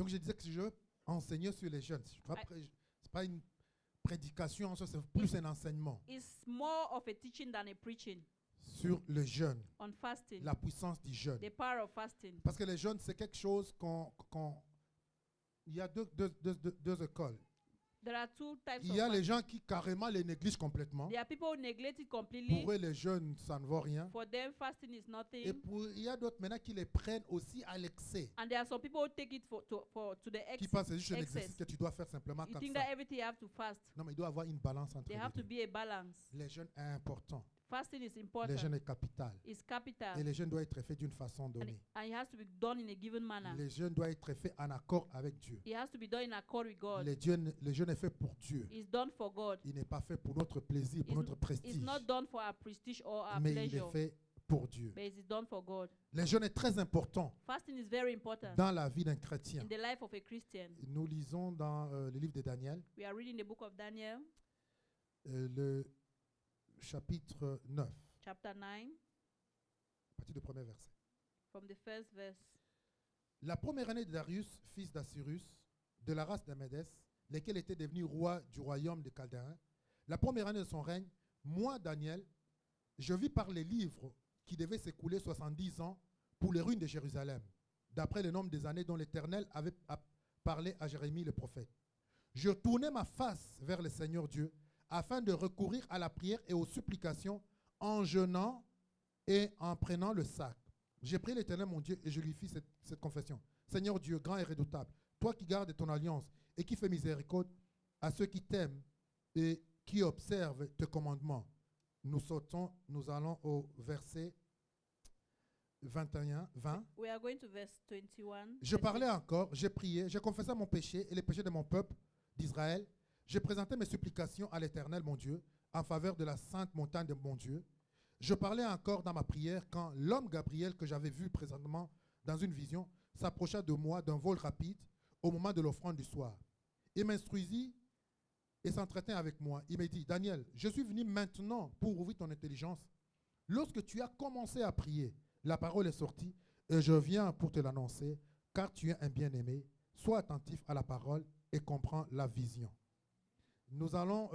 Donc je disais que je veux enseigner sur les jeunes. Ce n'est pas une prédication en soi, c'est plus un enseignement It's more of a teaching than a preaching sur le jeûne, on fasting, la puissance du jeûne. the power of fasting. Parce que les jeunes, c'est quelque chose il y a deux écoles. There are two types Il of y a les fasting. gens qui carrément les négligent complètement. There are people who neglect it completely. Pour eux, les jeunes, ça ne vaut rien. For them, fasting is Et nothing. il y a d'autres maintenant qui les prennent aussi à l'excès. And there are some people who take it to the Qui pensent que c'est juste un excess. exercice que tu dois faire simplement You comme think ça. that everything you have to fast. Non, mais il doit y avoir une balance entre There les have to deux. be a balance. Les jeunes est important. Fasting is Les important. jeunes est capital. It's capital. Et les jeunes doivent être faits d'une façon And donnée. it has to be done in a given manner. Les jeunes doivent être faits en accord avec Dieu. It has to be done in accord with God. Les jeunes est fait pour Dieu. It's done for God. Il n'est pas fait pour notre plaisir, pour notre It's prestige. not done for our prestige or our Mais il pleasure, est fait pour Dieu. but it's done for God. Les jeunes est très important Fasting is very important dans la vie d'un chrétien. in the life of a Christian. Nous lisons dans le livre de Daniel, We are reading the book of Daniel, le chapitre 9, chapter 9, à partir du premier verset. from the first verse. La première année de Darius, fils d'Assyrus, de la race d'Amédès, lequel était devenu roi du royaume des Chaldéens, la première année de son règne, moi, Daniel, je vis par les livres qui devaient s'écouler 70 ans pour les ruines de Jérusalem, d'après le nombre des années dont l'Éternel avait parlé à Jérémie le prophète. Je tournai ma face vers le Seigneur Dieu afin de recourir à la prière et aux supplications en jeûnant et en prenant le sac. J'ai prié l'Éternel mon Dieu et je lui fis cette confession. Seigneur Dieu, grand et redoutable, toi qui gardes ton alliance et qui fais miséricorde à ceux qui t'aiment et qui observent tes commandements. Nous allons au verset 21, 20. We are going to verse 21. Je parlais encore, j'ai prié, j'ai confessé mon péché et les péchés de mon peuple d'Israël. J'ai présenté mes supplications à l'Éternel, mon Dieu, en faveur de la sainte montagne de mon Dieu. Je parlais encore dans ma prière quand l'homme Gabriel que j'avais vu présentement dans une vision s'approcha de moi d'un vol rapide au moment de l'offrande du soir. Il m'instruisit et s'entretint avec moi. Il m'a dit, Daniel, je suis venu maintenant pour ouvrir ton intelligence. Lorsque tu as commencé à prier, la parole est sortie et je viens pour te l'annoncer, car tu es un bien-aimé. Sois attentif à la parole et comprends la vision. Nous allons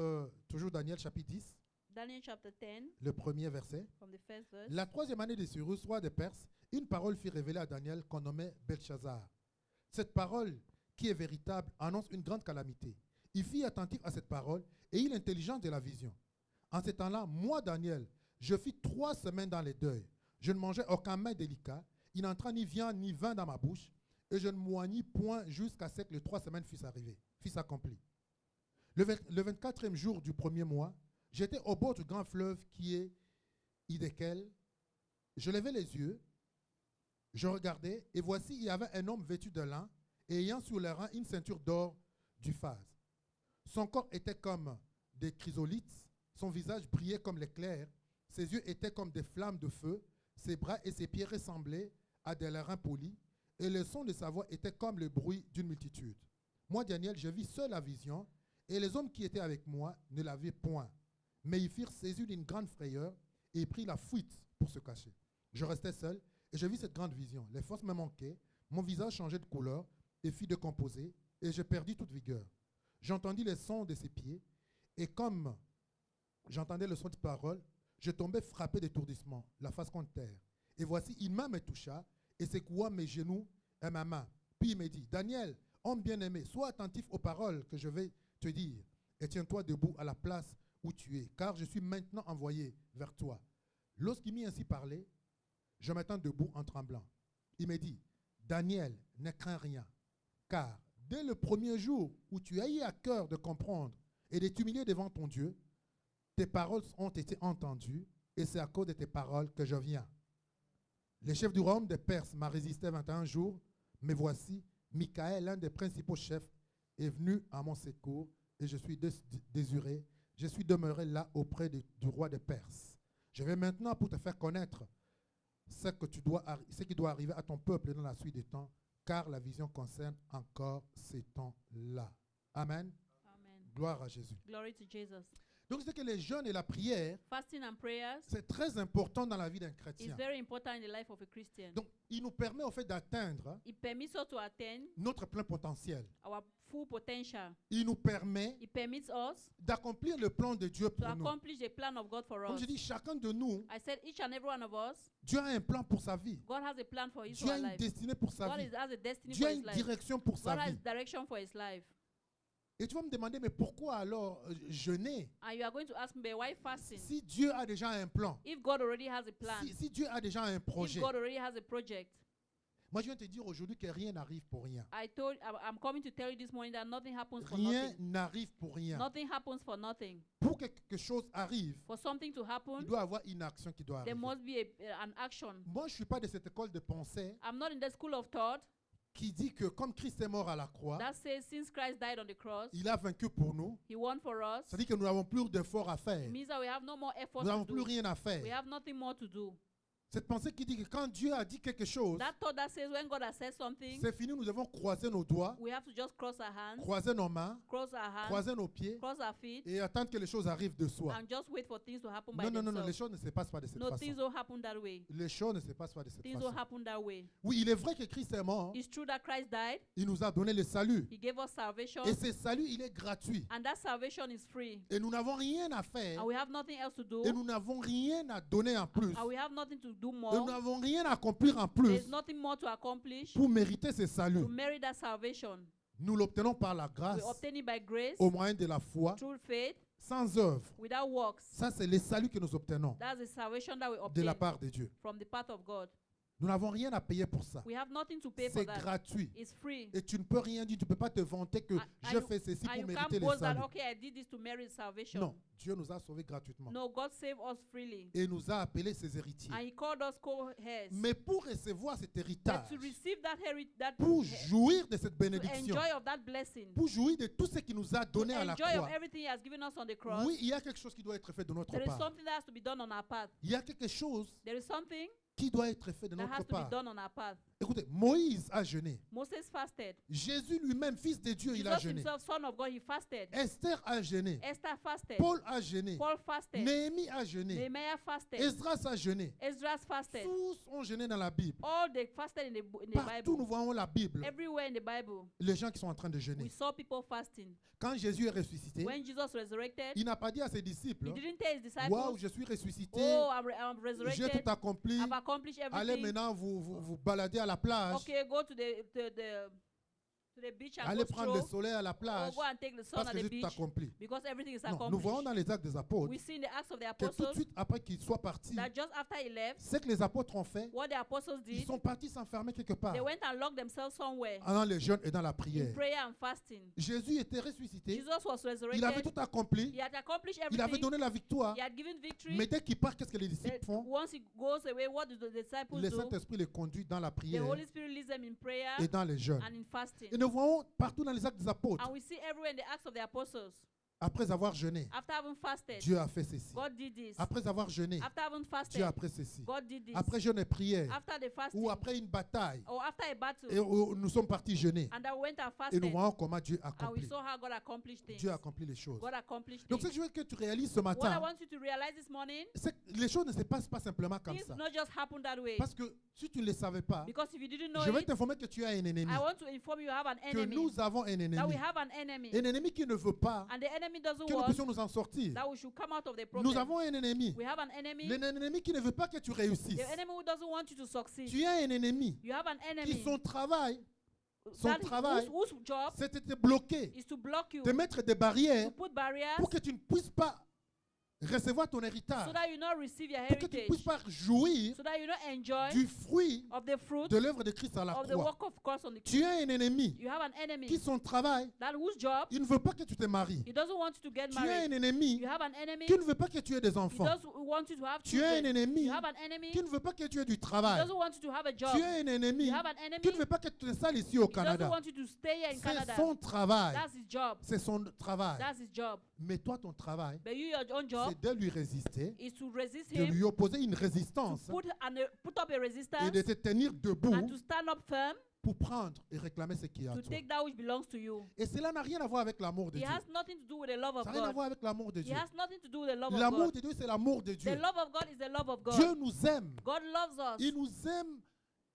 toujours Daniel chapitre 10, Daniel chapter 10, le premier verset. from the first verse. La troisième année de Cyrus, roi de Perse, une parole fut révélée à Daniel qu'on nommait Belshazzar. Cette parole, qui est véritable, annonce une grande calamité. Il fit attentif à cette parole et eut l'intelligence de la vision. En ce temps-là, moi, Daniel, je fis 3 semaines dans les deuils. Je ne mangeais aucun mets délicat. Il n'entra ni viande ni vin dans ma bouche. Et je ne moignis point jusqu'à ce que les 3 semaines fussent arrivées, fussent accomplies. Le 24e jour du premier mois, j'étais au bord du grand fleuve qui est Hiddekel. Je levai les yeux, je regardais, et voici, il y avait un homme vêtu de lin, et ayant sur les reins une ceinture d'or du phase. Son corps était comme des chrysolites, son visage brillait comme l'éclair, ses yeux étaient comme des flammes de feu, ses bras et ses pieds ressemblaient à des larins polis, et le son de sa voix était comme le bruit d'une multitude. Moi, Daniel, je vis seul la vision, et les hommes qui étaient avec moi ne la virent point. Mais ils firent saisis d'une grande frayeur, et ils prirent la fuite pour se cacher. Je restais seul, et je vis cette grande vision. Les forces me manquaient, mon visage changeait de couleur, et fit décomposer, et je perdis toute vigueur. J'entendis les sons de ses pieds, et comme j'entendais le son de parole, je tombais frappé d'étourdissement, la face contre terre. Et voici, une main me toucha, et secoua mes genoux et ma main. Puis il me dit, Daniel, homme bien-aimé, sois attentif aux paroles que je vais te dire, et tiens-toi debout à la place où tu es, car je suis maintenant envoyé vers toi. Lorsqu'il m'eut ainsi parlé, je m'étends debout en tremblant. Il me dit, Daniel, ne crains rien, car dès le premier jour où tu as eu à cœur de comprendre et de t'humilier devant ton Dieu, tes paroles ont été entendues, et c'est à cause de tes paroles que je viens. Les chefs du royaume des Perses m'a résisté 21 jours, mais voici, Michaël, l'un des principaux chefs, est venu à mon secours, et je suis désiré. Je suis demeuré là auprès du roi des Perses. Je vais maintenant pour te faire connaître ce qui doit arriver à ton peuple dans la suite des temps, car la vision concerne encore ces temps-là. Amen. Amen. Gloire à Jésus. Glory to Jesus. Donc c'est que les jeûnes et la prière, Fasting and prayers c'est très important dans la vie d'un is chrétien. very important in the life of a Christian. Donc il nous permet en fait d'atteindre It permits us to attain notre plein potentiel. our full potential. Il nous permet It permits us d'accomplir le plan de Dieu to pour nous. accomplish the plan of God for Comme us. je dis, chacun de nous, I said each and every one of us, Dieu a un plan pour sa vie. God has a plan for his Dieu a our une life. destinée pour sa God vie. has a destiny Dieu for a his une life. direction pour sa God has vie. direction for his life. Et tu vas me demander, mais pourquoi alors jeûner And you are going to ask me, but why fasting? si Dieu a déjà un plan, If God already has a plan, si Dieu a déjà un if projet? God already has a project, Moi, je viens te dire aujourd'hui que rien n'arrive pour rien. I'm coming to tell you this morning that nothing happens for Rien nothing. n'arrive pour rien. Nothing happens for nothing. Pour que quelque chose arrive, For something to il happen, doit y avoir une action qui doit there arriver. must be an action. Moi, je ne suis pas de cette école de pensée I'm not in the school of thought qui dit que comme Christ est mort à la croix, that says since Christ died on the cross, il a vaincu pour nous. he won for us. Ça dit que nous n'avons plus d'efforts à faire. It means that we have no more effort Nous n'avons to plus do. rien à We faire. have nothing more to do. Cette pensée qui dit que quand Dieu a dit quelque chose, That thought that says when God has said something, c'est fini, nous devons croiser nos doigts, we have to just cross our hands, croiser nos mains, cross our hands, croiser nos pieds cross our feet, et attendre que les choses arrivent de soi. and just wait for things to happen by Non, non, non, non, les themselves. choses ne se passent pas de cette No, façon. things don't happen that way. Les choses ne se passent pas de cette Things façon. don't happen that way. Oui, il est vrai que Christ est mort. It's true that Christ died. Il nous a donné le salut. He gave us salvation. Et ce salut, il est gratuit. And that salvation is free. Et nous n'avons rien à faire. And we have nothing else to do. Et nous n'avons rien à donner en plus. And we have nothing to do Et nous more. n'avons rien à accomplir en plus There's nothing more to accomplish pour mériter ce salut. to merit that salvation. Nous l'obtenons par la grâce, We obtain it by grace, au moyen de la foi, through faith, sans œuvre. without works. Ça, c'est le salut que nous obtenons That's the salvation that we de la obtain part de Dieu. from the path of God. Nous n'avons rien à payer pour ça. We have nothing to pay for C'est that. gratuit. It's free. Et tu ne peux rien dire. Tu ne peux pas te vanter que And je you- fais ceci And pour you mériter can't le boast that, salut. okay, I did this to merit salvation. Non, Dieu nous a sauvés gratuitement. No, God saved us freely. Et nous a appelés ses héritiers. And he called us co-heirs. Mais pour recevoir cet But héritage, to receive that pour jouir de cette to bénédiction, enjoy of that blessing, pour jouir de tout ce qu'il nous a to donné à la enjoy of croix, everything he has given us on the cross, oui, il y a quelque chose qui doit être fait de notre there is part. something that has to be done on our path. Il y a quelque chose There is something qui doit être fait de that notre has to be part. done on our path. Écoutez, Moïse a jeûné. Moses fasted. Jésus lui-même, fils de Dieu, il a Jesus jeûné. himself, son of God, he fasted. Esther a jeûné. Esther fasted. Paul a jeûné. Paul fasted. Néhémie a jeûné. Nehemiah fasted. Esdras a jeûné. Esdras fasted. Tous ont jeûné dans la Bible. All they fasted in the Partout nous Bible. voyons la Bible. Everywhere in the Bible, Les gens qui sont en train de we jeûner. saw people fasting. Quand Jésus est ressuscité, When Jesus resurrected, il n'a pas dit à ses disciples, he didn't tell his disciples, waouh, je suis ressuscité, oh, I'm j'ai resurrected. tout accompli. I've accomplished Allez everything. maintenant vous balader à la plage. Okay, go to the beach and Allez go prendre le stroll. soleil à la Or plage. go and take the sun Parce at que the j'ai tout beach accompli. because everything is Non, nous voyons accomplished. dans les actes des apôtres We see in the Acts of the que tout de Apostles suite après qu'ils soient partis, that just after he left, ce que les apôtres ont fait, what the apostles ils did, sont partis s'enfermer quelque part they went and locked themselves somewhere dans les jeûnes et dans la in prière. prayer and fasting. Jésus était ressuscité, Jesus was il avait resurrected. tout accompli, He had accomplished il avait everything. donné la victoire, He had given victory. mais dès qu'il part, qu'est-ce que les disciples That font? once he goes away, what do the disciples Le do? Saint-Esprit les conduit dans la The prière Holy Spirit leads them in prayer et dans les jeûnes. and in fasting. Et nous voyons partout dans les actes des apôtres, And we see everywhere in the Acts of the Apostles, après avoir jeûné, after having fasted, Dieu a fait ceci. God did this. Après avoir jeûné, After having fasted, Dieu a fait ceci. God did this. Après jeûne et prière, After the fasting, ou après une bataille, or after a battle, et nous sommes partis jeûner. and I went and Et fasted, nous voyons comment Dieu and we accomplit. saw how God accomplished things. Dieu accomplit les choses. God accomplished Donc ce things. que je veux que tu réalises ce What I matin, want you to realize this morning, c'est que les choses ne se passent pas simplement comme things ça. do not just happen that way. Parce que si tu ne le savais pas, Because if you didn't know je vais it, t'informer que tu as un ennemi. I want to inform you you have an Que enemy. nous avons un That we ennemi. have an enemy. Un ennemi qui ne veut pas And the enemy doesn't que nous want puissions nous en sortir. that we should come out of the problem. Nous avons un ennemi. We have an enemy. L'ennemi qui ne veut pas que tu réussisses. The enemy who doesn't want you to succeed. Tu as un ennemi You have an qui enemy. son travail, son that travail, whose job c'est de te bloquer, is to block you, de mettre des barrières to put barriers pour que tu ne puisses pas recevoir ton so héritage, that you not receive your pour que tu ne heritage, puisses pas jouir so that you not enjoy du fruit of the fruit de l'œuvre de Christ à la of the croix. work of Christ on the cross. Tu as un ennemi You have an enemy qui son travail, that whose job il ne veut pas que tu te maries. he doesn't want you to get Tu as married. un ennemi You have an enemy qui ne veut pas que tu aies des he enfants. doesn't want you to have Tu as un children. ennemi You have an enemy qui ne veut pas que tu aies du he travail. doesn't want you to have a job. Tu as un ennemi You have an qui enemy ne veut pas que tu t'installes ici au he doesn't Canada. want you to stay here in C'est Canada. son travail. That's his job. C'est son travail. That's his job. Mais toi, ton travail, But you, your own c'est c'est de lui résister, is to resist de him, lui opposer une to résistance put up a et resistance, de se tenir debout and to stand up firm pour prendre et réclamer ce qui est à to toi. take that which belongs to you. Et cela n'a rien à voir avec l'amour de It Dieu. has nothing to do with the love of Ça n'a rien à God. voir avec l'amour de It Dieu. has nothing to do with the love of L'amour God. de Dieu, c'est l'amour de Dieu. The love of God is the love of God. Dieu nous aime. God loves us. Il nous aime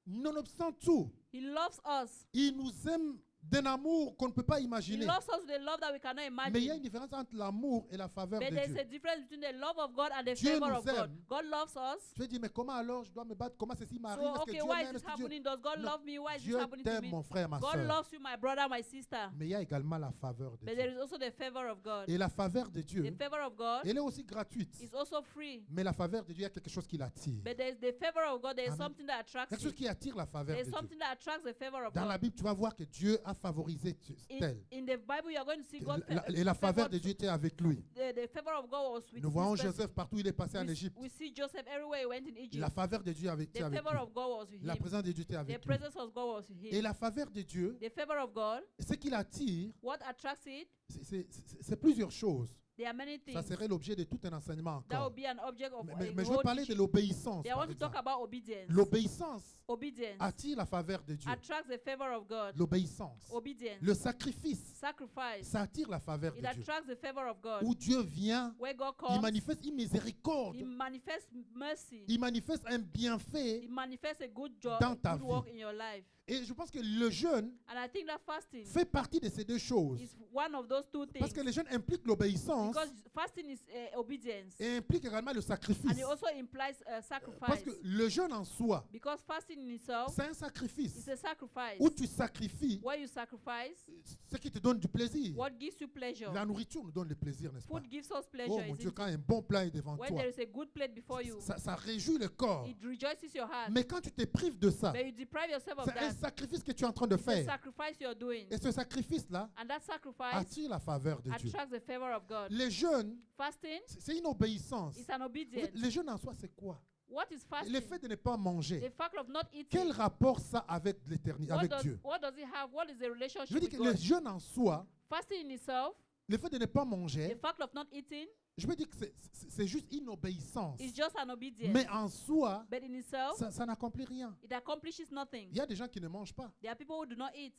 nonobstant tout. He loves us. Il nous aime d'un amour qu'on ne peut pas He imaginer. loves us with a love that we cannot Mais il y a imagine. une différence entre l'amour et la faveur But de there's Dieu. a difference between the love of God and the Dieu favor nous of God. aime. God loves us. Tu vas dire, mais comment alors je dois me battre? Comment ceci m'arrive? So, Est-ce que okay, Dieu why is m'aime? this Est-ce que Dieu... happening? Does God Non. love me? Why is this Dieu happening to t'aime, me? mon frère, ma God soeur. loves you, my brother, my sister. Mais il y a également la faveur de But there Dieu. is also the favor of God. Et la faveur de Dieu, The favor of God elle est aussi gratuite. is also free. Mais la faveur de Dieu, il y a quelque chose qui l'attire. But there's the favor of God. There is Amen. something that attracts Quelque chose it. qui attire la faveur There's de Dieu. something that attracts the favor of Dans la God. Bible, tu vas voir que Dieu a favorisé tel. In the Bible, you are going to see God. Et la faveur de Dieu était avec lui. The favor of God was with Nous voyons this person. Joseph partout, il est passé en Égypte. We see Joseph everywhere he went in Egypt. La faveur de Dieu était The avec favor lui. of God was with La him. présence de Dieu était The avec lui. presence of God was with Et him. la faveur de Dieu, The favor of God, ce qui l'attire, what attracts it? c'est plusieurs choses. There are many Ça things. serait l'objet de tout un enseignement That will encore. be an object of Mais a je veux whole parler de teaching. l'obéissance. They par want to talk exemple. about obedience. L'obéissance Obedience attire la faveur de Dieu. attracts the favor of God. L'obéissance. Obedience, Le sacrifice, sacrifice, ça attire la faveur de it Dieu. attracts the favor of God. Où Dieu vient, Where God il comes, manifeste une miséricorde. He manifests mercy. Il manifeste un bienfait. He manifests a good job, Dans ta good work vie. in your life. Et je pense que le jeûne And I think that fasting fait partie de ces deux choses. is one of those two things. Parce que le jeûne implique l'obéissance Because fasting is obedience. et implique également le And sacrifice. it also implies Parce sacrifice. que le jeûne en soi, Because fasting in itself c'est un sacrifice is a sacrifice. où tu sacrifies Where you sacrifice, ce qui te donne du plaisir. what gives you pleasure. La nourriture nous donne le plaisir, n'est-ce pas? Food gives us Oh pleasure. mon Is Dieu, it? quand un bon plat est devant When toi, there is a good plate before you, ça réjouit le corps. it rejoices your heart. Mais quand tu te prives de ça, But you deprive yourself of c'est un that. sacrifice que tu es en train de It's a faire. sacrifice you're doing. Et ce sacrifice-là And that sacrifice attire la faveur de Dieu. attracts the favor of God. Les jeûnes, Fasting c'est une obéissance. is an En fait, obedience. les jeûnes en soi, c'est quoi? What is fasting? Le fait de ne pas manger. The fact of not eating. Quel rapport ça avec l'éternité, avec Dieu? What does it have? What is the Je relationship veux dire with que le God? jeûne en soi, Fasting in itself, le fait de ne pas the manger, fact of not eating, je veux dire que c'est juste une obéissance. is just an obedience. Mais en soi, But in itself, ça n'accomplit rien. it accomplishes nothing. Il y a des gens qui ne mangent pas. There are people who do not eat.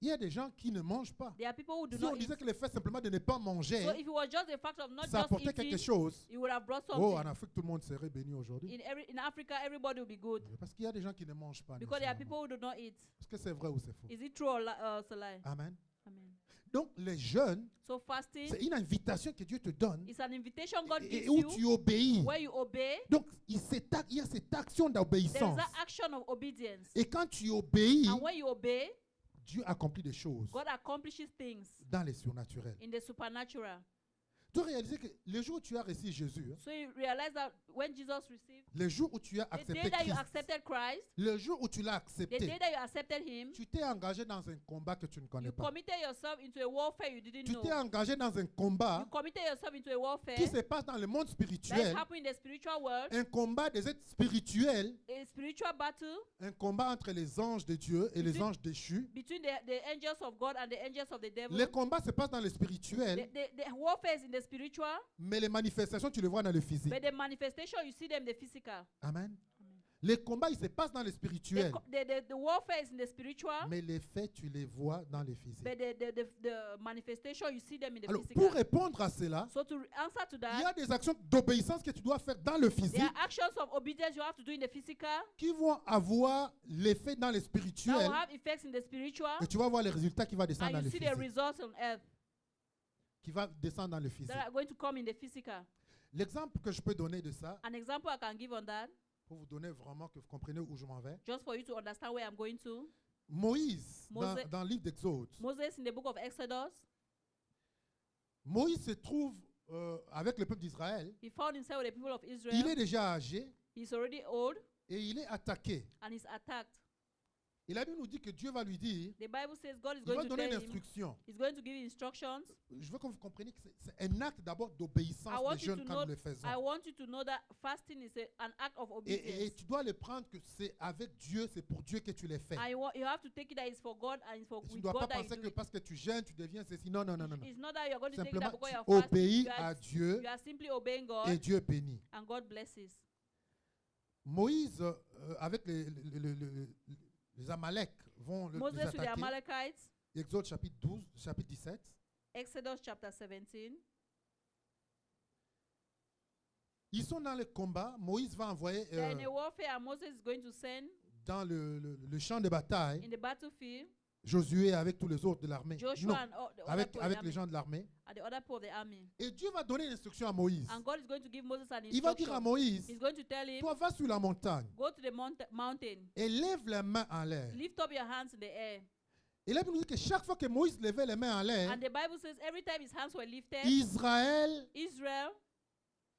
Il y a des gens qui ne mangent pas. There are people who do Si on not eat. disait que le fait simplement de ne pas manger, So if it was just the fact of not ça just apportait quelque eating, chose. it would have brought Oh, something. en Afrique, tout le monde serait béni aujourd'hui. In Africa, everybody will be good. Parce qu'il y a des gens qui ne mangent pas. Because there are nécessairement. people who do not eat. Est-ce que c'est vrai ou c'est faux? Is it true or it's a lie? Amen. Amen. Donc, les jeûnes, So fasting c'est une invitation que Dieu te donne is an invitation God et gives où you tu obéis. where you obey. Donc, il y a cette action There is d'obéissance. that action of obedience. Et quand tu obéis, And when you obey, Dieu accomplit des choses God accomplishes things dans les surnaturels. in the supernatural. Tu as réalisé que le jour où tu as reçu Jésus, So you realize that when Jesus received, le jour où tu as the day accepté that you Christ, accepted Christ, le jour où tu l'as the day accepté, that you accepted Him, tu t'es engagé dans un combat que tu ne connais you pas. committed yourself into a warfare you didn't Tu know. t'es engagé dans un combat You committed yourself into a warfare qui se passe dans le monde that is spirituel, happening in the spiritual world, un combat des êtres spirituels, a spiritual battle un combat entre les anges de Dieu et les Between- anges déchus. between the angels of God and the angels of the devil. Le combat se passe dans le spirituel, The warfare is in the spiritual, mais les manifestations, tu les vois dans le physique. but the manifestation, you see them in the physical. Amen. Les combats, ils se passent dans le spirituel, The warfare is in the spiritual, mais les faits, tu les vois dans le physique. but the manifestation, you see them in the Alors, physical. pour répondre à cela, So to answer to il y that, a des actions d'obéissance que tu dois faire dans le physique there are actions of obedience you have to do in the physical qui vont avoir l'effet dans le that spirituel will have effects in the spiritual, et tu vas voir les résultats qui vont descendre and dans you le see the physique. results on earth Qui va descendre dans le physique. that are going to come in the physical. L'exemple que je peux donner de ça, An example I can give on that, pour vous donner vraiment que vous compreniez où je m'en vais. just for you to understand where I'm going to. Moïse, Moses- dans le livre d'Exode, Moses in the book of Exodus, Moïse se trouve avec le peuple d'Israël. he found himself with the people of Il Israel. est déjà âgé He's already old et il est attaqué. and he's attacked. Et la Bible nous dit que Dieu va lui dire, the Bible says God is il va going to donner tell une him, instruction. he's going to give instructions. Je veux que vous compreniez que c'est un acte d'abord d'obéissance I want des you jeunes to quand know, nous le faisons. I want you to know that fasting is an act of Et obedience. tu dois le prendre que c'est avec Dieu, c'est pour Dieu que tu les fais. You have to take it that it's for God and it's for Et tu ne with dois pas God that you penser do que it. parce que tu gênes, tu deviens ceci. Non, non, non, non. non. It's not that you're going to take it Simplement, that because tu you're fasting. obéis You à are, Dieu you are simply obeying God et Dieu bénit. and God blesses. Moïse, avec les Amaleks, vont les Moses with the attaquer. Amalekites, Exode chapitre 12, chapitre 17. Exodus chapter 17. Ils sont dans le combat. Moïse va envoyer They're in a warfare and Moses is going to send dans le champ de bataille in the battlefield Josué avec tous les autres de l'armée. Joshua Non, and all the other avec, people of avec the les army, gens de l'armée. and the other people of the army. Et Dieu va donner une instruction à Moïse. And God is going to give Moses an Il va dire à instruction. Moïse, He's going to tell him, toi va sur la montagne go to the mountain, et lève les mains en l'air. lift up your hands in the air. Et là, il nous dit que chaque fois que Moïse levait les mains en l'air, And the Bible says every time his hands were lifted, Israël Israel,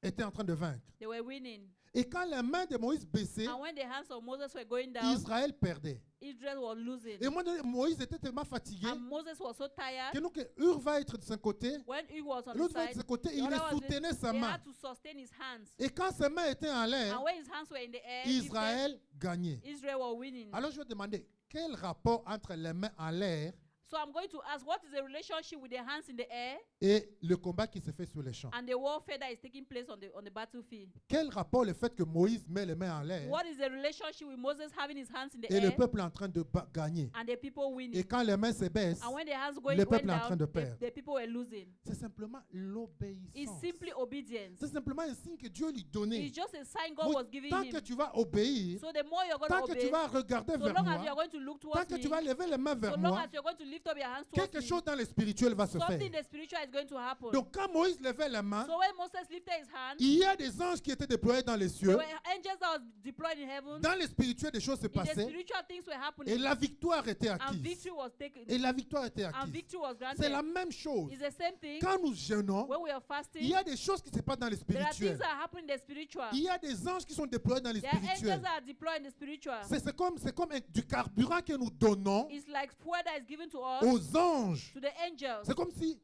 était en train de vaincre. they were winning. Et quand les mains de Moïse baissaient, And when the hands of Moses were going down, Israël perdait. Israel was losing. Et moi, Moïse était tellement fatigué And Moses was so tired. que donc Hur va être de son côté, When he was on the l'autre va être de side, son côté, et the il other les was soutenait sa they main. had to sustain his hands. Et quand ses mains étaient en l'air, And when his hands were in the air, lifted, Israël gagnait. Israel were winning. Alors je vais demander, quel rapport entre les mains en l'air So I'm going to ask, what is the relationship with the hands in the air et le combat qui se fait sur les champs? and the warfare that is taking place on the battlefield? Quel rapport le fait que Moïse met les mains en l'air What is the relationship with Moses having his hands in the et le air peuple en train de gagner? and the people winning? Et quand les mains se baissent, And when the hands le went peuple est en down, train de perdre. the people were losing. C'est simplement It's l'obéissance. simply obedience. C'est simplement un signe que Dieu lui donnait. It's just a sign God Moi, was giving tant him. que tu vas obéir, So the more you're going tant to que obey, tu vas regarder so vers long as moi, you're going to look tant towards que me, tu vas lever les mains vers so long moi, as you're going to lift up your hands towards quelque me, chose dans le spirituel va se faire. something in the spiritual is going to happen. Donc quand Moïse levait les mains, So when Moses lifted his hands, il y a des anges qui étaient déployés dans les there cieux. were angels that was deployed in heaven. Dans le spirituel, des choses se In the passaient spiritual things were et happening, la victoire était and acquise. victory was taken, Et la victoire était and acquise. victory was C'est la granted. même chose. It's the same thing. Quand nous jeûnons, When we are il fasting, y a des choses qui se passent dans le there are things spirituel. that are happening in the spiritual. Il y a des anges qui sont déployés dans le There are angels spirituel. that are deployed in the spiritual. C'est comme du carburant que nous donnons It's like fuel that is given to us, aux anges. to the angels. C'est comme si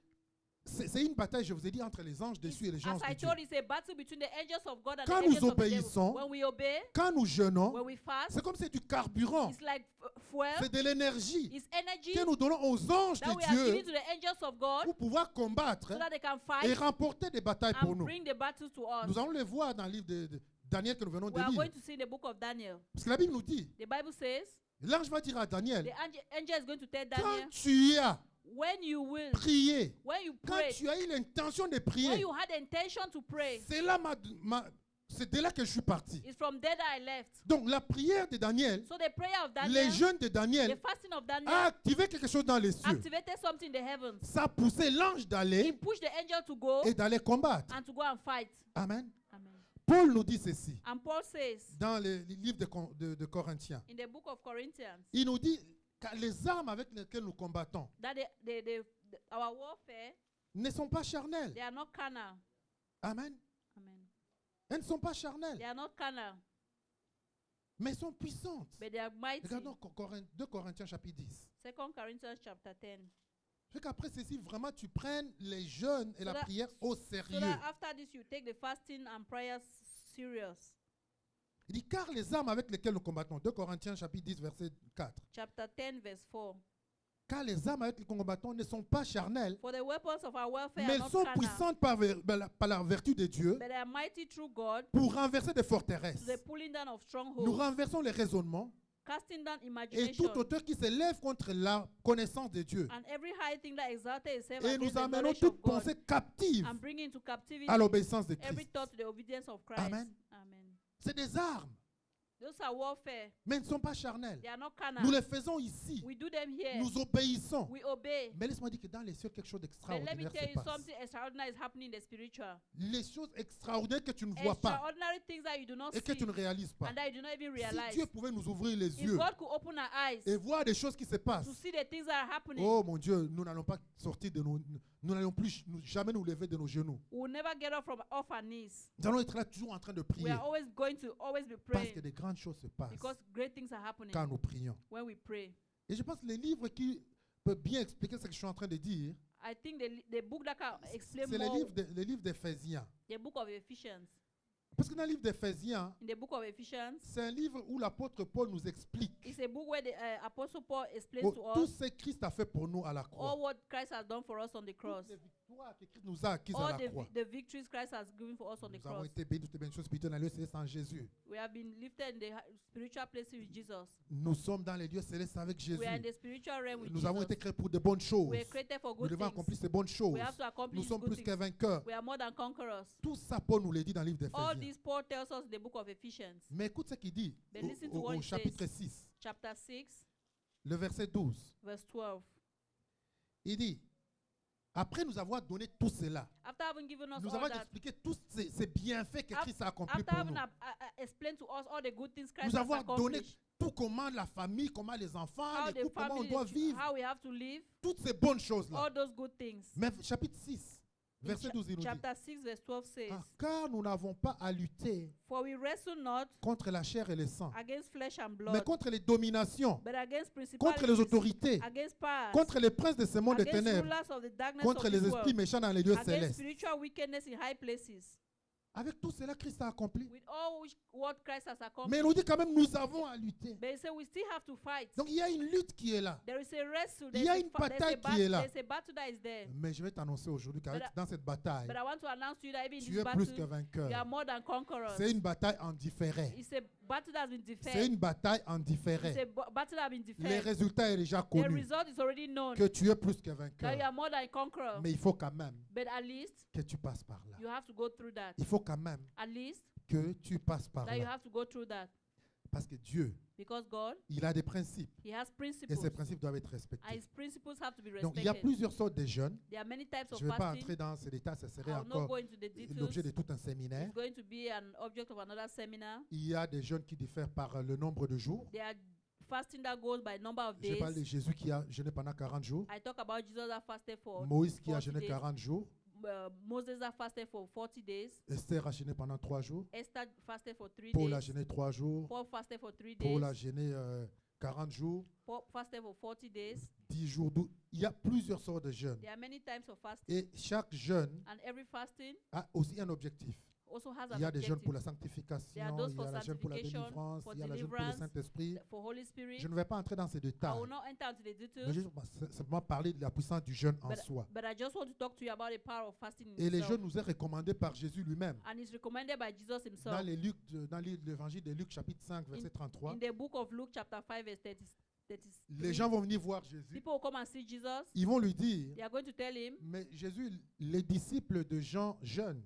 c'est une bataille, je vous ai dit, entre les anges déçus et les gens As I de Dieu. told you, it's a battle between the angels of God and Quand the nous angels of the devil. obéissons, When we obey, Quand nous jeûnons, when we fast, c'est comme si c'est du carburant. it's like fuel, C'est de l'énergie it's energy que nous donnons aux anges that we de are giving Dieu to the angels of God pour pouvoir combattre so that they can et fight remporter des batailles pour and nous. bring the battles to us. Nous allons le voir dans le livre de Daniel que nous venons We de are lire. going to see in the book of Daniel. Parce que la Bible nous dit, The Bible says, l'ange va dire à Daniel, the angel is going to tell quand Daniel, tu as when you will, prié, when you quand pray, tu as eu l'intention de when prier, you had the intention to pray, c'est là c'est de là que je suis parti. it's from there that I left. Donc la prière de Daniel, So the prayer of les Daniel, jeûnes de the Daniel fasting of a Daniel activé quelque chose dans les cieux. activated something in the heavens. Ça a poussé l'ange He d'aller pushed the angel to go et d'aller combattre. and to go and fight. Amen. Amen. Paul nous dit ceci And Paul says dans le livre de Corinthiens. in the book of Corinthians Il nous dit que les armes avec lesquelles nous combattons that our warfare, ne sont pas charnelles. they are not carnal. Amen. Amen. Elles ne sont pas charnelles, They are not carnal, mais sont puissantes. but they are mighty. Regardons 2 Corinthiens chapitre 10. 2 Corinthians chapter 10. Je veux qu'après ceci, vraiment, tu prennes les jeûnes et la that- prière au So sérieux. that after this you take the fasting and prayers serious. Il dit, car les armes avec lesquelles nous combattons, 2 Corinthiens chapitre 10, verset 4. Chapter 10 verse 4. Car les armes avec lesquelles nous combattons ne sont pas charnelles, For the weapons of our warfare mais are elles not sont carnal, puissantes par la vertu de Dieu but they are mighty through God pour renverser des forteresses. to the pulling down of Nous strongholds, renversons les raisonnements casting down et imagination, tout auteur qui s'élève contre la connaissance de Dieu. and every high thing that exalted itself Et against nous the amenons knowledge toute of God, pensée captive and bringing into captivity à l'obéissance de every Christ. thought to the obedience of Christ. Amen. Amen. C'est des armes, Those are warfare. mais elles ne sont pas charnelles. They are not Nous carnal. les faisons ici. We do them here. Nous obéissons. We obey. Mais laisse-moi dire que dans les cieux, quelque chose But let me d'extraordinaire tell se you passe. something extraordinary is happening in the spiritual. Les choses extraordinaires que tu ne vois pas Extraordinary things that you do not et que see tu ne réalises pas. and that you do not even Si realize. Dieu pouvait nous ouvrir les If yeux God could open our eyes et voir des choses qui se passent, to see the things that are happening, oh mon Dieu, nous n'allons pas sortir de nous n'allons plus jamais nous lever de nos genoux. We will never get up from off our knees. Nous allons être là toujours en train de We prier. are always going to always be Parce que praying des grandes choses se passent because great things are happening quand nous prions. when we pray. Et je pense que les livres qui peuvent bien expliquer ce que je suis en train de dire, I think the book that can explain c'est more, les livres d'Éphésiens. the book of Ephesians. Parce que dans le livre d'Éphésiens, In the book of Ephesians, c'est un livre où l'apôtre Paul nous explique it's a book where the Apostle Paul explains to tout us ce que Christ a fait pour nous à la croix. all what Christ has done for us on the cross. Toutes les victoires que Christ nous a acquises à All la croix. the victories Christ has given for us on the Nous avons cross. été bénis de toutes les bonnes choses spirituelles dans les lieux célestes en Jésus. We have been lifted in the spiritual places with Jesus. Nous sommes dans les lieux célestes avec Jésus. We are in the spiritual realm with Nous avons été Jesus. créés pour de bonnes choses. We are created for Nous good devons things. accomplir ces bonnes choses. We have to Nous accomplish sommes good plus que things. vainqueurs. We are more than conquerors. Tout ça, Paul nous le dit dans le livre All d'Éphésiens. this Paul tells us in the book of Ephesians, Mais écoute ce qu'il dit But listen to what au it chapitre says. 6, chapter 6, le verset 12. verse 12. Il dit, après nous avoir donné tout cela, After having given us nous all avons that, expliqué tous ces bienfaits que Christ a accomplis after pour having nous. explained to us all the good things Christ Nous has avons donné accomplished, tout comment la famille, comment les enfants, how les the couples, comment on family, doit vivre. how we have to live, Toutes ces bonnes choses-là. all those good things. Mais chapitre 6, In verset 12, il nous dit, chapter 6, verse 12 says, ah, car nous n'avons pas à lutter For we wrestle not contre la chair et le sang, against flesh and mais blood, contre les dominations, but against contre les principalities, autorités, against powers, contre les princes de ce monde de against ténèbres, rulers of the darkness contre of les this esprits world, méchants dans les lieux against célestes. spiritual wickedness in high places. Avec tout cela, Christ a accompli. With all what Christ has Mais accomplished, il nous dit quand même, nous avons à lutter. but he said we still have to fight. Donc il y a une lutte qui est là. There is a wrestle. Il y a une bataille qui est là. There's a battle that is there. Mais je vais t'annoncer aujourd'hui qu'avec But I- dans cette bataille, But I want to announce to you that even in tu this es battle, plus que you vainqueur. are more than conquerors. C'est une bataille en différé. It's a battle that's been C'est deferred. une bataille en It's différé. a battle that's been Les deferred. résultats est déjà The connu. result is already known. Que tu es plus que That you vainqueur. are more than a conqueror. Mais il faut quand même But at least que tu passes par là. you have to go through that. Il faut quand même At least que tu passes par that you là. have to go through that. Parce que Dieu, Because God, il a des principes. He has Et principles. ces principes doivent être And respectés. His principles have to be Donc il y a respected. plusieurs sortes de jeûnes. There are many types of Je ne vais pas fasting. entrer dans ces détails, ça serait I will not encore go into the l'objet details. de tout un séminaire. It's going to be an object of another seminar. Il y a des jeûnes qui diffèrent par le nombre de jours. There are fasting that goes by number of Je parle de days. Jésus qui a jeûné pendant 40 jours. I talk about Jesus that fasted for Moïse qui a 40 jeûné days. 40 jours. Moses that fasted for 40 days. Esther a jeûné pendant 3 jours. Esther fasted for 3 Paul a days. jeûné 3 jours. Paul fasted for 3 Paul a days. jeûné 40 jours. Paul fasted for 40 days. 10 jours. Il y a plusieurs sortes de jeûnes. There are many types of fasting. Et chaque jeûne And every fasting a aussi un objectif. also has Il an y a des jeûnes objective. pour la sanctification, There are those il y for a la jeûne pour la sanctification, délivrance, for il y a la jeûne pour le deliverance, Saint-Esprit. For Holy Spirit. Je ne vais pas entrer dans ces I détails. will not enter into the Mais details. je vais simplement parler de la puissance du jeûne en soi. But I just want to talk to you about the power of fasting in Et les itself. jeûnes nous est recommandé par Jésus lui-même. And it's recommended by Jesus Dans himself. dans l'évangile de Luc chapitre 5 verset 33, In the book of Luke chapter 5 verse 30, les gens vont venir voir Jésus. people will come and see Jesus. Ils vont lui dire, They are going to tell him, mais Jésus, les disciples de Jean jeûnent.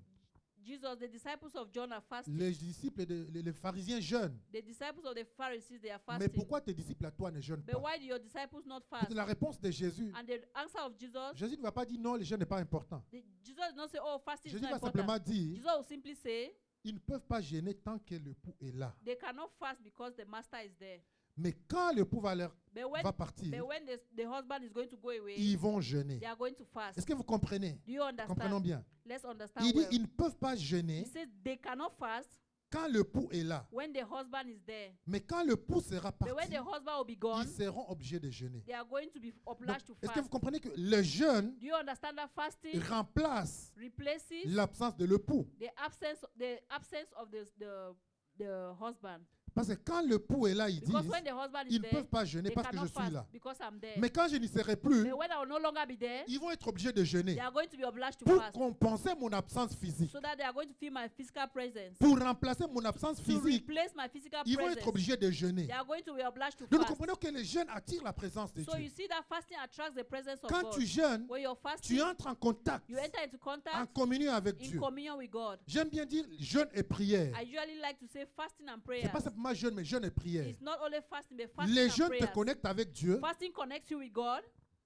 Jesus, the disciples of John are fasting. Les disciples, les pharisiens jeûnent. The disciples of the Pharisees, they are Mais fasting. pourquoi tes disciples à toi ne jeûnent But pas? why do your disciples not fast? C'est la réponse de Jésus. And the answer of Jesus, Jésus ne va pas dire non, le jeûne n'est pas important. Jesus did not say, oh, fasting is Jésus not va important. simplement dire, Jesus will simply say, ils ne peuvent pas jeûner tant que le pouls est là. they cannot fast because the master is there. Mais quand le pouls va But partir, when the husband is going to go away, ils vont jeûner. they are going to fast. Est-ce que vous comprenez? Do you understand? Comprenons bien. Let's understand Il dit, well. ils ne peuvent pas He jeûner says they cannot fast quand le pouls est là. when the husband is there. Mais quand le pouls sera But when parti, the husband will be gone, ils seront obligés de jeûner. they are going to be Donc, obliged to est-ce que vous fast. comprenez que le jeûne Do you understand that fasting remplace replaces l'absence de le pouls? the absence of the husband? Parce que quand le pouls est là, ils Because disent, when the husband is ils ne there, peuvent pas jeûner they parce que je cannot suis fast là. because I'm there. Mais quand je n'y serai plus, But when I will no longer be there, ils vont être obligés de jeûner they are going to be obliged to pour fast compenser mon absence physique. so that they are going to feel my physical presence. Pour remplacer mon absence To physique, replace my physical ils vont être presence, obligés de jeûner. they are going to be obliged to Donc nous fast. comprenons que les jeûnes attirent la présence de So you Dieu. see that fasting attracts the presence of Quand God. tu jeûnes, When you're fasting, tu entres en contact, you enter into en contact communion avec in Dieu. communion with God. J'aime bien dire jeûne et prière. I usually like to say fasting and C'est prayer. pas simplement jeûne, mais jeûne et prière. It's not only fasting, but fasting Les and jeûnes te prayer. connectent avec Dieu Fasting connects you with God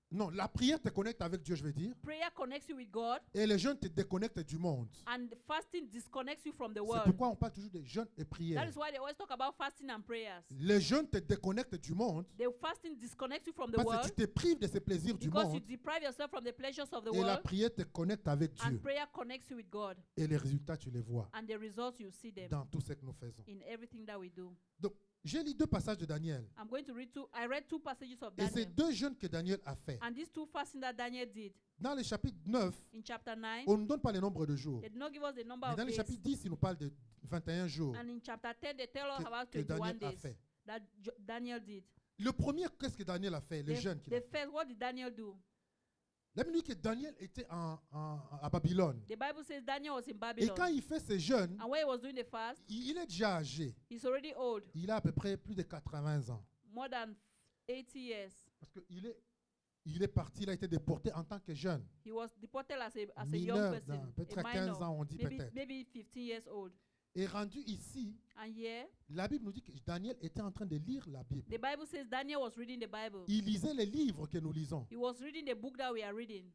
Non, la prière te connecte avec Dieu, je veux dire. Prayer connects you with God, Et les jeûnes te déconnectent du monde. and fasting disconnects you from the C'est world. pourquoi on parle toujours de jeûne et That prière. is why they always talk about fasting and prayers. Les jeûnes te déconnectent du monde The fasting disconnects you from the parce que world tu te prives de ces plaisirs du because you monde. deprive yourself from the pleasures of the Et la world, prière te connecte avec and Dieu. prayer connects you with God, Et les résultats, tu les vois and the results you see them dans tout ce que nous faisons. in everything that we do. Donc, j'ai lu 2 passages de Daniel. I'm going to read I read 2 passages of Et c'est Daniel, 2 jeûnes que Daniel a fait. and these 2 fasting that Daniel did Dans le chapitre 9, in chapter 9, on ne nous donne pas le nombre de jours. they did not give us the number Mais of dans le days, chapitre 10, il nous parle de 21 jours and in chapter 10 they tell us about que 21 Daniel a days fait. that Daniel did. Le premier, qu'est-ce que Daniel a fait? Le jeûne qu'il a The fait. first, what did Daniel do? La Bible dit que Daniel était à Babylone. The Bible says Daniel was in Et Babylon, quand il fait ses jeûnes, and when he was doing the fast, il est déjà âgé. he's already old, Il a à peu près plus de 80 ans. more than 80 years. Parce qu'il est parti, il a été déporté en tant que jeune. He was deported as a young Mineur, person, peut-être a 15 minor, ans, on dit peut-être. maybe 15 years old. Et rendu ici, And here, la Bible nous dit que Daniel était en train de lire la Bible. the Bible says Daniel was reading the Bible. Il lisait les livres que nous lisons. He was reading the book that we are reading.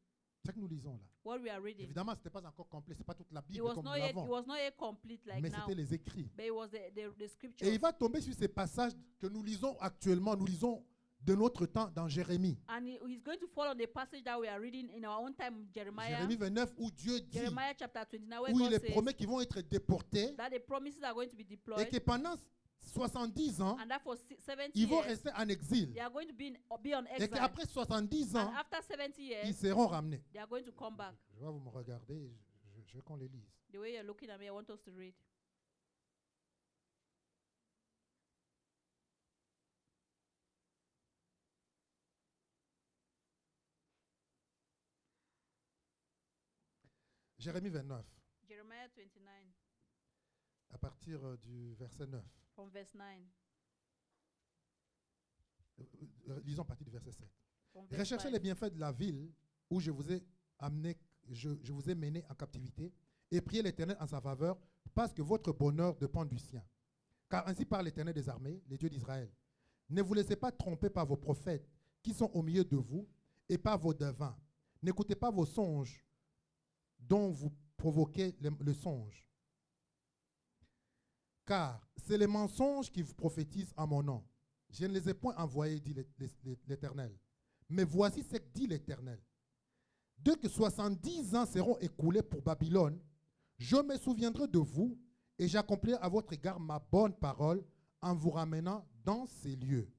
C'est ce que nous lisons là. What we are reading. Évidemment, ce n'était pas encore complet, ce n'est pas toute la It Bible was comme nous not yet. It l'avons. was not yet complete like Mais now. c'était les écrits. But it was the scripture. Et il va tomber sur ces passages que nous lisons actuellement, nous lisons de notre temps dans Jérémie. And he's going to fall on the passage that we are reading in our own time, Jeremiah. Jérémie 29 où Dieu dit, Jeremiah chapter 29, where où il God est says promet qu'ils vont être déportés that the promises are going to be et deployed, que pendant 70 ans, and that for 70 ils vont years rester en exil. they are going to be on Et exile. qu'après 70 And ans, after 70 ils years, seront ramenés. they are going to come back. Je vais vous me regarder, je veux qu'on les lise. The way you're looking at me, I want us to read. Jérémie 29, Jeremiah 29, à partir du verset 9. from verse 9. Lisons à partir du verset 7. From verse Recherchez 5. les bienfaits de la ville où je vous ai amené, je vous ai mené en captivité, et priez l'Éternel en sa faveur, parce que votre bonheur dépend du sien. Car ainsi parle l'Éternel des armées, les dieux d'Israël. Ne vous laissez pas tromper par vos prophètes qui sont au milieu de vous, et par vos devins. N'écoutez pas vos songes dont vous provoquez le songe. Car c'est les mensonges qui vous prophétisent en mon nom. Je ne les ai point envoyés, dit l'Éternel. Mais voici ce que dit l'Éternel. Dès que 70 ans seront écoulés pour Babylone, je me souviendrai de vous et j'accomplirai à votre égard ma bonne parole en vous ramenant dans ces lieux.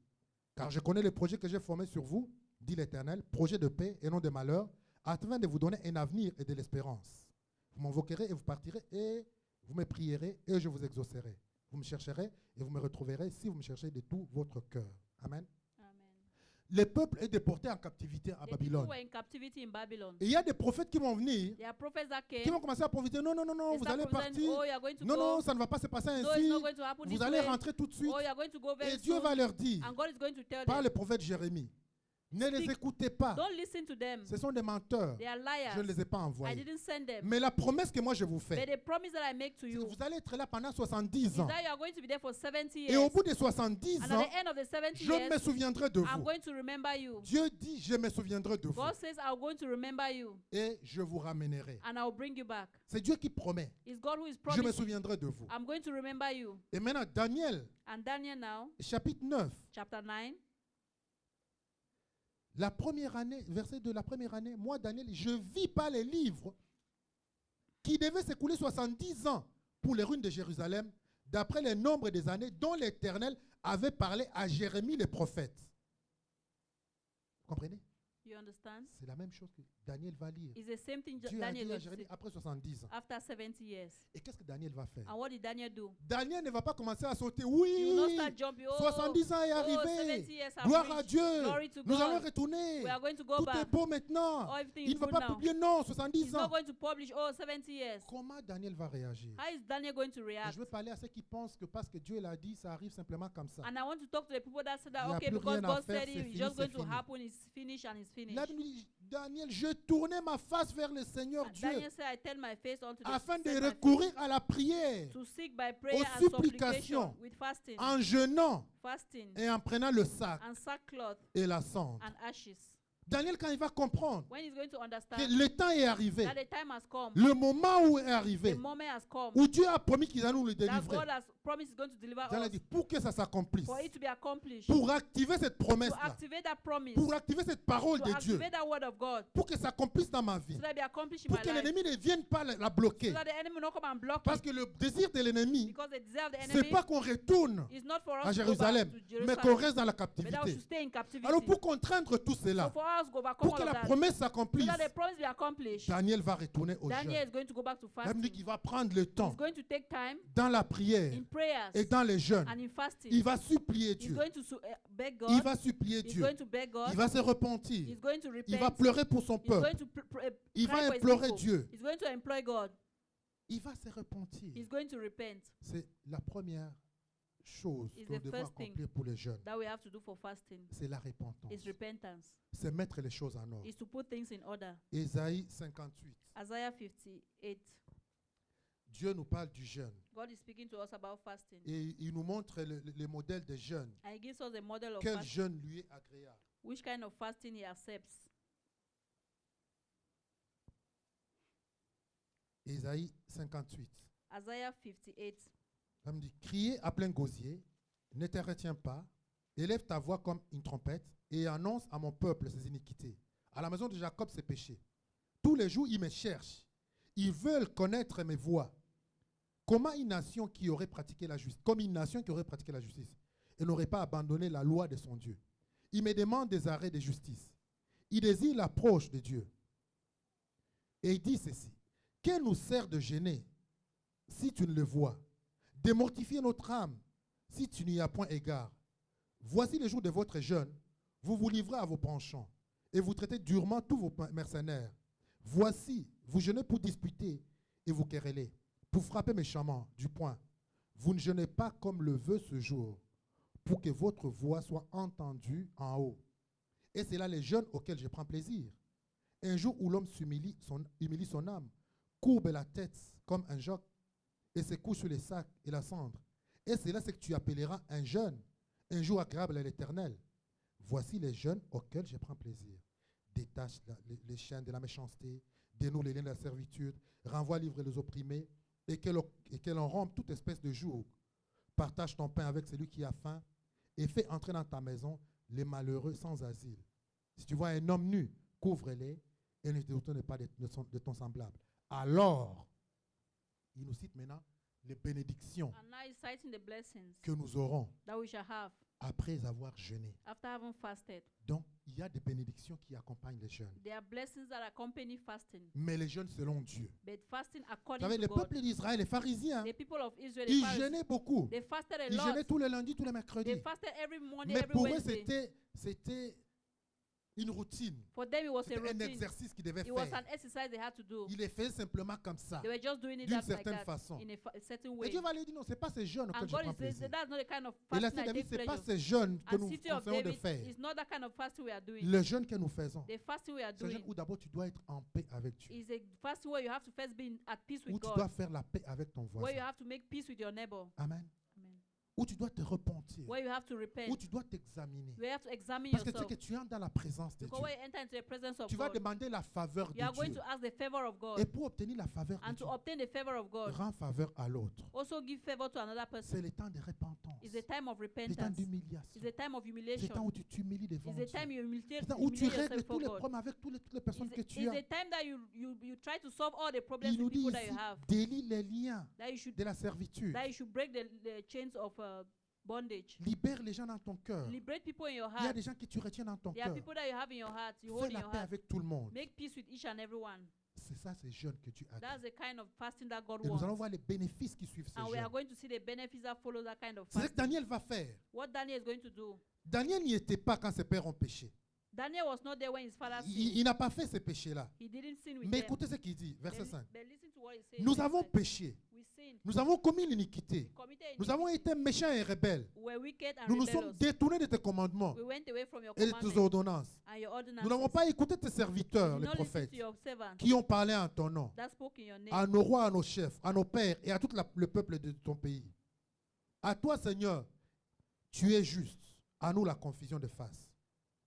Car je connais les projets que j'ai formés sur vous, dit l'Éternel, projets de paix et non de malheur, afin de vous donner un avenir et de l'espérance. Vous m'invoquerez et vous partirez et vous me prierez et je vous exaucerai. Vous me chercherez et vous me retrouverez si vous me cherchez de tout votre cœur. Amen. Amen. Le peuple est déporté en captivité à The Babylone. people were in captivity in Babylon. Et il y a des prophètes qui vont venir, There are prophets that qui came. vont commencer à profiter. Non, non, non, non, They vous start allez prophesying, partir. oh, you are going to Non, go. non, ça ne va pas se passer No, it's ainsi. not going to happen this Vous allez way. rentrer tout de suite. Oh, you are going to go very Et Dieu soon. va leur dire, And God is going to tell par them, le prophète Jérémie, ne les Speak. écoutez pas. don't listen to them. Ce sont des menteurs. They are Je ne liars. les ai pas I envoyés. didn't send them. Mais la promesse que moi je vous But fais, the promise that I make to c'est que you vous allez être là pendant 70 is ans. that you are going to be there for 70 Et au years. bout des 70 And ans, at the end of the 70 je me years, souviendrai de I'm vous. going to remember you. Dieu dit, je me souviendrai de vous. God says, I'm going to remember you. Et je vous ramènerai. And I'll bring you back. C'est Dieu qui promet. It's God who is Je me promising. souviendrai de vous. I'm going to remember you. Et maintenant, Daniel, And Daniel now, chapitre 9, chapter 9, la première année, verset de la première année, moi, Daniel, je vis par les livres qui devaient s'écouler 70 ans pour les ruines de Jérusalem, d'après le nombre des années dont l'Éternel avait parlé à Jérémie le prophète. Vous comprenez? you understand? C'est la même chose que Daniel va lire. It's the same thing Dieu a Daniel dit à did Jérémie après 70 ans. after 70 years. Et qu'est-ce que Daniel va faire? And what did Daniel do? Daniel ne va pas commencer à sauter. You will not Oui, start jumping. Oh, 70 ans est oh, arrivé. 70 years have Gloire à reached. Dieu. Glory to Nous allons God. retourner. We are going to go Tout est back. beau maintenant. Oh, everything Il is ne va good pas now. publier, non, He's 70 not ans. going to publish, oh, 70 years. Comment Daniel va réagir? How is Daniel going to Et react? je veux parler à ceux qui pensent que parce que Dieu l'a dit, ça arrive simplement comme ça. And I want to talk to the people that said Il y that, a okay, plus because rien à God faire, said c'est it, it's fini, just c'est going to fini. happen, it's finished and it's finished. La Bible dit, Daniel, je tournais ma face vers le Seigneur And Dieu Daniel said, I turned my face unto the afin de set my recourir à la prière face to seek by prayer and supplications, supplication with fasting, en jeûnant fasting et en prenant le sac and sackcloth et la cendre. and ashes. Daniel, quand il va comprendre when he's going to que understand le temps est arrivé, that the time has come, le moment où est the arrivé, moment has come, où Dieu a promis qu'il allait nous le that délivrer, God has promised he's going to deliver Daniel a us, dit, pour que ça s'accomplisse, for it to be accomplished, pour activer cette to promesse-là, activate that promise, pour activer cette parole to de Dieu, activate that word of God, pour que ça s'accomplisse dans ma vie, so that it be accomplished in pour my que life, l'ennemi ne vienne pas la bloquer. so that the enemy will not come and block Parce it, que le désir de l'ennemi, because the desire of the c'est enemy pas qu'on retourne is not for à us to go back Jérusalem, to mais qu'on Jerusalem, reste dans la but that we captivité. should stay in captivity. Alors pour contraindre tout So cela, for us to overcome pour all que of la that, promesse so s'accomplisse, that the promise be accomplished, Daniel va retourner au Daniel jeûne. is going to go back to La Bible dit fasting. qu'il va prendre le temps He's going to take time dans la prière in prayers et dans les jeûnes. and in fasting. Il va supplier He's Dieu. going to beg Il God. va supplier He's Dieu. going to beg God. Il va se repentir. He's going to Il va repent. pleurer pour son He's going peuple. to Il cry va for his implorer people. Dieu. He's going to employ God. Il va se repentir. He's going to repent. C'est la première chose It's que nous the devons first thing accomplir pour les jeunes. That we have to do for fasting. C'est la repentance. Is repentance. C'est mettre les choses en ordre. Is to put things in order. Ésaïe 58. Isaiah 58. Dieu nous parle du jeûne. God is speaking to us about fasting. Et il nous montre le modèle des jeûnes. And he gives us a model of Quel fasting. jeûne lui est agréable. Which kind of fasting he accepts. Ésaïe 58. Isaiah 58. Ça me dit, criez à plein gosier, ne te retiens pas, élève ta voix comme une trompette et annonce à mon peuple ses iniquités. À la maison de Jacob ses péchés. Tous les jours, ils me cherchent. Ils veulent connaître mes voies. Comme une nation qui aurait pratiqué la justice, et n'aurait pas abandonné la loi de son Dieu. Ils me demandent des arrêts de justice. Ils désirent l'approche de Dieu. Et il dit ceci, que nous sert de gêner si tu ne le vois, de mortifier notre âme si tu n'y as point égard. Voici les jours de votre jeûne, vous vous livrez à vos penchants et vous traitez durement tous vos mercenaires. Voici, vous jeûnez pour disputer et vous querellez, pour frapper méchamment du poing. Vous ne jeûnez pas comme le veut ce jour, pour que votre voix soit entendue en haut. Et c'est là les jeûnes auxquels je prends plaisir. Un jour où l'homme humilie son âme, courbe la tête comme un joc et se couche sur les sacs et la cendre. Et c'est là ce que tu appelleras un jeûne, un jour agréable à l'Éternel. Voici les jeûnes auxquels je prends plaisir. Détache les chaînes de la méchanceté, dénoue les liens de la servitude, renvoie livre les opprimés, et qu'elle en rompe toute espèce de joug. Partage ton pain avec celui qui a faim, et fais entrer dans ta maison les malheureux sans asile. Si tu vois un homme nu, couvre-les, et ne te détourne pas de ton semblable. Alors, il nous cite maintenant les bénédictions And now he's citing the blessings que nous aurons that we shall have après avoir jeûné. after having fasted. Donc, il y a des bénédictions qui accompagnent les jeûnes. There are blessings that accompany fasting. Mais les jeûnes selon Dieu. But fasting Vous according savez, to le God. peuple d'Israël, les pharisiens, The people of Israel, ils jeûnaient beaucoup. they fasted a Ils lot. jeûnaient tous les lundis, tous les mercredis. They fasted every morning, Mais every pour eux, Wednesday. c'était une routine. For them, it was a C'était un routine. exercice qu'ils devaient It was faire. an exercise they had to do. Ils les faisaient simplement comme ça, They were just doing it d'une that, like certaine that, façon. in a certain Et way. Dieu va lui dire, non, ce n'est pas ces jeûnes auxquels And je God prends is saying plaisir. that's not the kind of Et la fasting I David, take ce n'est pas pleasure. ces jeûnes que And nous City of conseillons de David faire. is not that kind of fasting we are doing. Le jeûne que nous faisons, The fasting we are c'est un jeûne doing où d'abord tu dois être en paix avec Dieu. is a fasting where you have to first be at peace Où with tu dois God. faire la paix avec ton Where you voisin. have to make peace with your neighbor. Amen. Amen. Où tu dois te repentir. Where you have to Où repent. tu dois t'examiner. You have to examine Parce que tu sais yourself. que tu entres dans la présence de Because Dieu. when you enter into the presence of Tu vas God, demander la faveur you are de going Dieu. to ask the favor of God. Et pour obtenir la faveur de And Dieu, to obtain the favor of God, rends faveur à l'autre. also give favor to another C'est person. le temps de repentance. It's a time of Le temps repentance. d'humiliation. It's a time of C'est le temps humiliation. où tu t'humilies devant It's Dieu. a time you humiliate, C'est le temps où tu humiliate règles yourself tous for les God. problèmes avec toutes les personnes que tu It's as. a time that you try to solve all the problems Il nous with dit people that ici, you have. délie les liens That you should de la servitude. break the chains of bondage. Libère les gens dans ton cœur. Liberate people in your Il y a heart. des gens que tu retiens dans ton There are cœur. people that you have in your heart. You hold Fais in la your paix heart. avec tout le monde. Make peace with each and every one. C'est ça, ces jeûnes que tu as. That's the kind of fasting that God Et nous allons wants. voir les bénéfices qui suivent ces And we are jeûnes. going to see the benefits that follow that kind of C'est ce que fasting. Daniel va faire. What Daniel is going to do. Daniel n'y était pas quand ses pères ont péché. Daniel was not there when his father sinned. Il n'a pas fait ces péchés-là. He didn't sin with Mais them. écoutez ce qu'il dit, verset 5. But listen to what he says. Nous avons péché. We sinned. Nous avons commis l'iniquité. Committed Nous avons été méchants et rebelles. We were wicked and Nous nous sommes rebellious. détournés de tes commandements We went away from your et de tes commandments ordonnances. and your ordinances. Nous n'avons pas écouté tes serviteurs, Did les not listen prophètes, to your servants qui ont parlé en ton nom, that spoke in your name. à nos rois, à nos chefs, à nos pères et à tout le peuple de ton pays. À toi, Seigneur, tu es juste. À nous la confusion de face.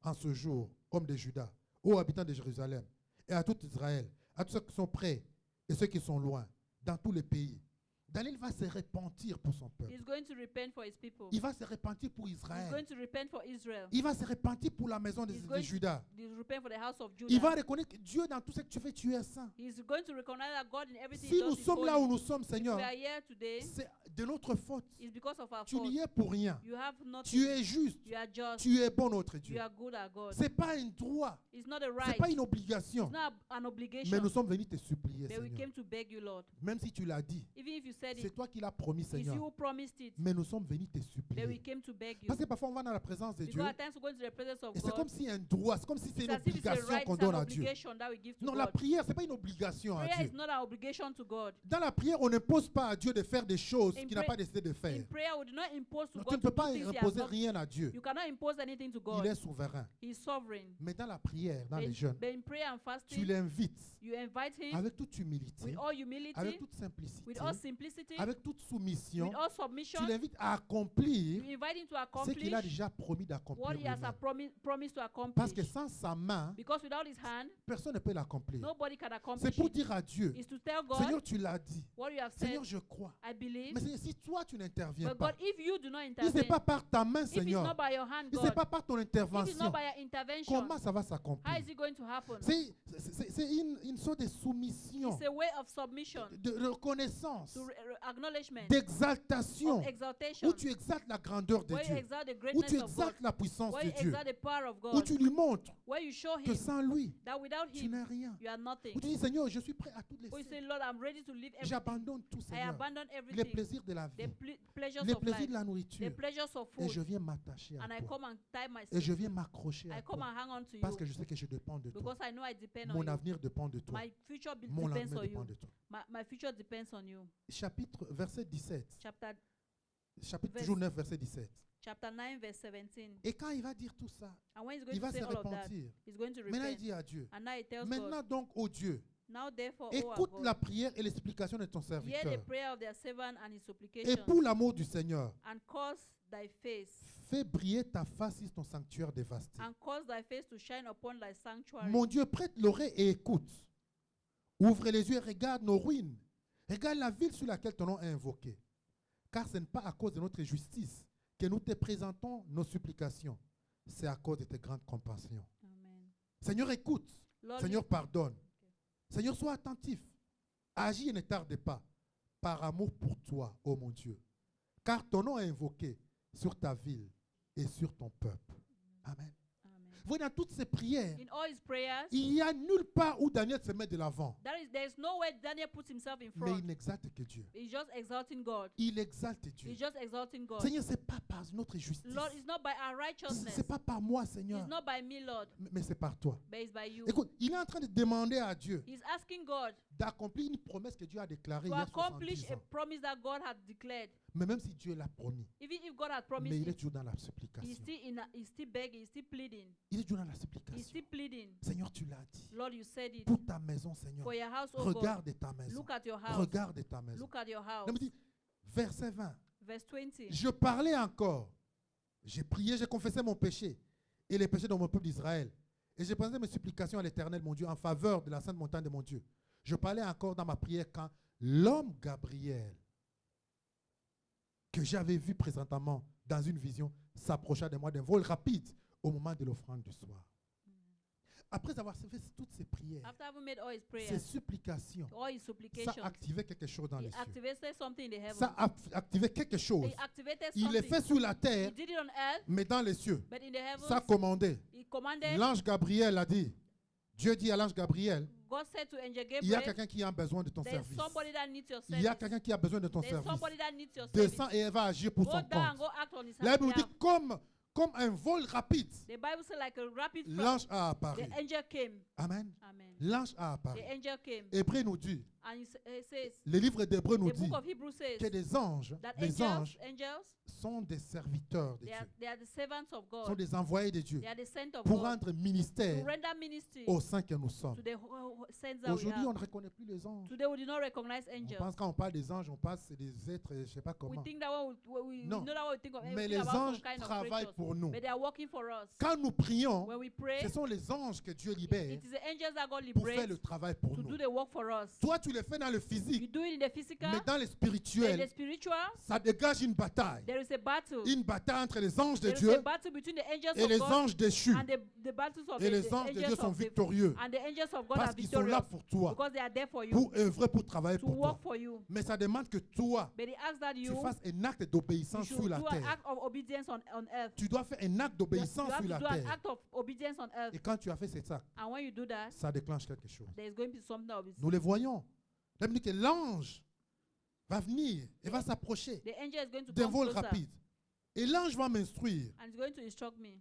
En ce jour, homme de Juda, ô habitants de Jérusalem, et à tout Israël, à tous ceux qui sont près et ceux qui sont loin, dans tous les pays. Daniel va se repentir pour son peuple. He's going to repent for his people. Il va se repentir pour He's Israël. going to repent for Israel. Il va se repentir pour la maison de He's going Juda. He's repent for the house of Il va Judah. reconnaître que Dieu, dans tout ce que tu fais, tu es saint. He's going to recognize that God in everything Si he nous does is sommes là où holy. nous sommes, If Seigneur, we are here today, c'est de notre faute. it's because of our Tu fault. n'y es pour rien. You have nothing. Tu es juste. You are just. Tu es bon, notre You Dieu. are good at God. Ce n'est pas un droit. It's not a Ce n'est right. pas une obligation. It's not an Mais obligation. nous sommes venus te supplier, But we Seigneur. came to beg you, Lord. Même si tu l'as dit, Even if you said c'est it, toi qui l'as promis, it's you Seigneur. who promised it. Mais nous sommes venus te But we supplier. came to beg you. Parce que parfois, on va dans la présence de Dieu. Because at times we go into the presence of Et c'est comme God. si un droit, c'est comme si c'est It's une as if it's a obligation right, qu'on it's an donne à Dieu. obligation that we give to Non, la God. prière, ce n'est pas une obligation à Prayer Dieu. is not an obligation to God. Dans la prière, on n'impose pas à Dieu de faire des choses In qu'il n'a pray- pas décidé de faire. In prayer, we do not impose to Non, tu ne God peux to do pas things he has imposer not. rien à Dieu. You cannot impose anything to Il God. est souverain. He is sovereign. Mais dans la prière, dans But les jeûnes, but in prayer and tu fasting, l'invites you invite him avec toute humilité, with all humility, avec toute simplicité, with all simplicity, avec toute soumission. with all submission. Tu l'invites à accomplir You invite him to ce accomplish qu'il a déjà promis what d'accomplir he has lui-même. promised to Parce que accomplish. sans sa main, Because without his hand, personne ne peut l'accomplir. nobody can C'est accomplish pour it. dire à Dieu, It's to tell God Seigneur, tu l'as dit. what you have said. Seigneur, je crois. I believe. Mais Seigneur, si toi, tu n'interviens But pas, God, if you do not si ce intervene, n'est pas par ta main, if it's Seigneur, not by your hand, si ce n'est God, pas par ton if it's intervention, not by your intervention, comment ça va how s'accomplir? is it going to happen? C'est une sorte de soumission, It's a way of submission, de reconnaissance, to acknowledgement, d'exaltation, of exaltation, où tu exaltes la grandeur de where you Dieu, exalt the où greatness tu of God, exaltes la puissance where de you Dieu, exalt the power of où God, tu lui montres where you show que him sans lui, that without tu him, n'es rien. you are nothing. Où tu dis, Seigneur, je suis prêt à tout Where you say, laisser. Lord, I'm ready to leave everything. J'abandonne tout, I Seigneur. abandon Les everything, plaisirs de la the vie, pleasures les of plaisirs life, de la the nourriture. pleasures of Et je food, viens m'attacher à and I toi. come and tie Et myself. je viens m'accrocher I à come toi. and hang on to Parce you que je sais que je dépends de toi. because I know I depend on Mon you. avenir dépend de toi. My future Mon depends avenir on dépend you. de toi. My future depends on you. Chapitre, verset 17. Chapitre Verse- toujours 9, verset 17. Chapter 9, verse 17. Et quand il va dire tout ça, And when he's going il to va say se all of that, repentir. he's going to Maintenant, il repent. dit à Dieu, And now he tells maintenant God, donc, ô Dieu, now therefore, O écoute our la God, prière et l'explication de ton hear the serviteur. prayer of their servant and his Et supplication, pour l'amour du Seigneur, and cause thy face, fais briller ta face sur ton sanctuaire dévasté. and cause thy face to shine upon thy sanctuary. Mon Dieu, prête l'oreille et écoute. Ouvre les yeux et regarde nos ruines. Regarde la ville sur laquelle ton nom est invoqué. Car ce n'est pas à cause de notre justice que nous te présentons nos supplications. C'est à cause de tes grandes compassions. Amen. Seigneur, écoute. Lord, Seigneur, pardonne. Seigneur, sois attentif. Agis et ne tarde pas. Par amour pour toi, ô mon Dieu. Car ton nom est invoqué sur ta ville et sur ton peuple. Amen. Amen. Vous voyez, dans toutes ces prières, In all his prayers, il n'y a nulle part où Daniel se met de l'avant. there is no way Daniel puts himself in Mais front. il n'exalte que Dieu. He's just exalting God. Il exalte Dieu. He's just exalting God. Seigneur, ce n'est pas par notre justice. Lord, it's not by our Ce righteousness. n'est pas par moi, Seigneur. It's not by me, Lord, Mais c'est par toi. but it's by you. Écoute, il est en train de demander à Dieu He's asking God d'accomplir une promesse que Dieu a déclarée to il y a accomplish 70 a ans. promise that God had declared. Mais même si Dieu l'a promis, Even if God had mais promised il est it, toujours dans la supplication. he's still begging, he's still pleading. Il est toujours dans la He's supplication. still pleading. Seigneur, tu l'as dit. Lord, you said it. Pour ta maison, Seigneur. For your house, oh God. Regarde ta maison. Look at your house. Regarde ta maison. Look at your house. Il me dit, verset 20. Verse 20. Je parlais encore. J'ai prié, j'ai confessé mon péché et les péchés de mon peuple d'Israël. Et j'ai présenté mes supplications à l'Éternel, mon Dieu, en faveur de la sainte montagne de mon Dieu. Je parlais encore dans ma prière quand l'homme Gabriel, que j'avais vu présentement dans une vision, s'approcha de moi d'un vol rapide au moment de l'offrande du soir. Après avoir fait toutes ces prières, After having made all his ces prayers, supplications, all his ça supplications, activait quelque chose dans he les cieux. activated something in the heavens. Ça activait quelque chose. He activated Il something. est fait sur la He terre, did it on earth, mais dans les cieux. but in the heavens, Ça commandait. he commanded. L'ange Gabriel a dit, Dieu dit à l'ange Gabriel, God said to Angel il y a Gabriel, quelqu'un qui a besoin de ton there's service. somebody that needs your Il y a service. quelqu'un qui a besoin de ton There's service. somebody that needs your service. Descends et elle va agir pour Go son down and compte. go act on his La Bible nous behalf. dit comme un vol rapide, The Bible says like a rapid flight. l'ange a apparu. The angel came. Amen. Amen. L'ange a The apparu. angel came. Hébreu nous dit, And it says, Le livre d'Hébreux nous the dit book of Hebrews says que les anges angels, sont des serviteurs de Dieu, they are the servants of sont God. des envoyés de Dieu They are the sent of pour God rendre to ministère render ministry aux saints que nous sommes. to the saints that we Aujourd'hui, on are. ne reconnaît plus les anges. Today we do not recognize On angels. pense quand on parle des anges, on pense c'est des êtres, je ne sais pas We comment. think that we Non. know that what we think of, we Mais think les about some anges kind of travaillent creatures, pour nous. but they are working for us. Quand nous prions, When we pray, ce sont les anges que Dieu libère it is the angels that God pour faire liberates le travail pour to nous. do the work for us. Toi, tu le fais dans le You physique, do it in the physical, mais dans le in the spirituel, spiritual, ça dégage une bataille. there is a battle. Une bataille entre les anges de There is Dieu a battle between the angels et of les God anges déchus. and the battles of Et the les anges de Dieu angels sont of the victorieux and the angels of God parce are qu'ils sont là victorious pour toi, because they are there for you, pour œuvrer, pour travailler to pour work toi. for you. Mais ça demande que toi, But it asks that tu you fasses un acte you d'obéissance should sur la do an terre. act of obedience on earth. Tu dois faire un acte You d'obéissance have sur to la do an terre. act of obedience on earth. Et quand tu as fait cet acte, And when you do that, ça déclenche quelque chose. there is going to be something that will be Nous le voyons. Ça veut dire que l'ange va venir et va s'approcher the angel is going to d'un come vol closer rapide. Et l'ange va m'instruire and is going to instruct me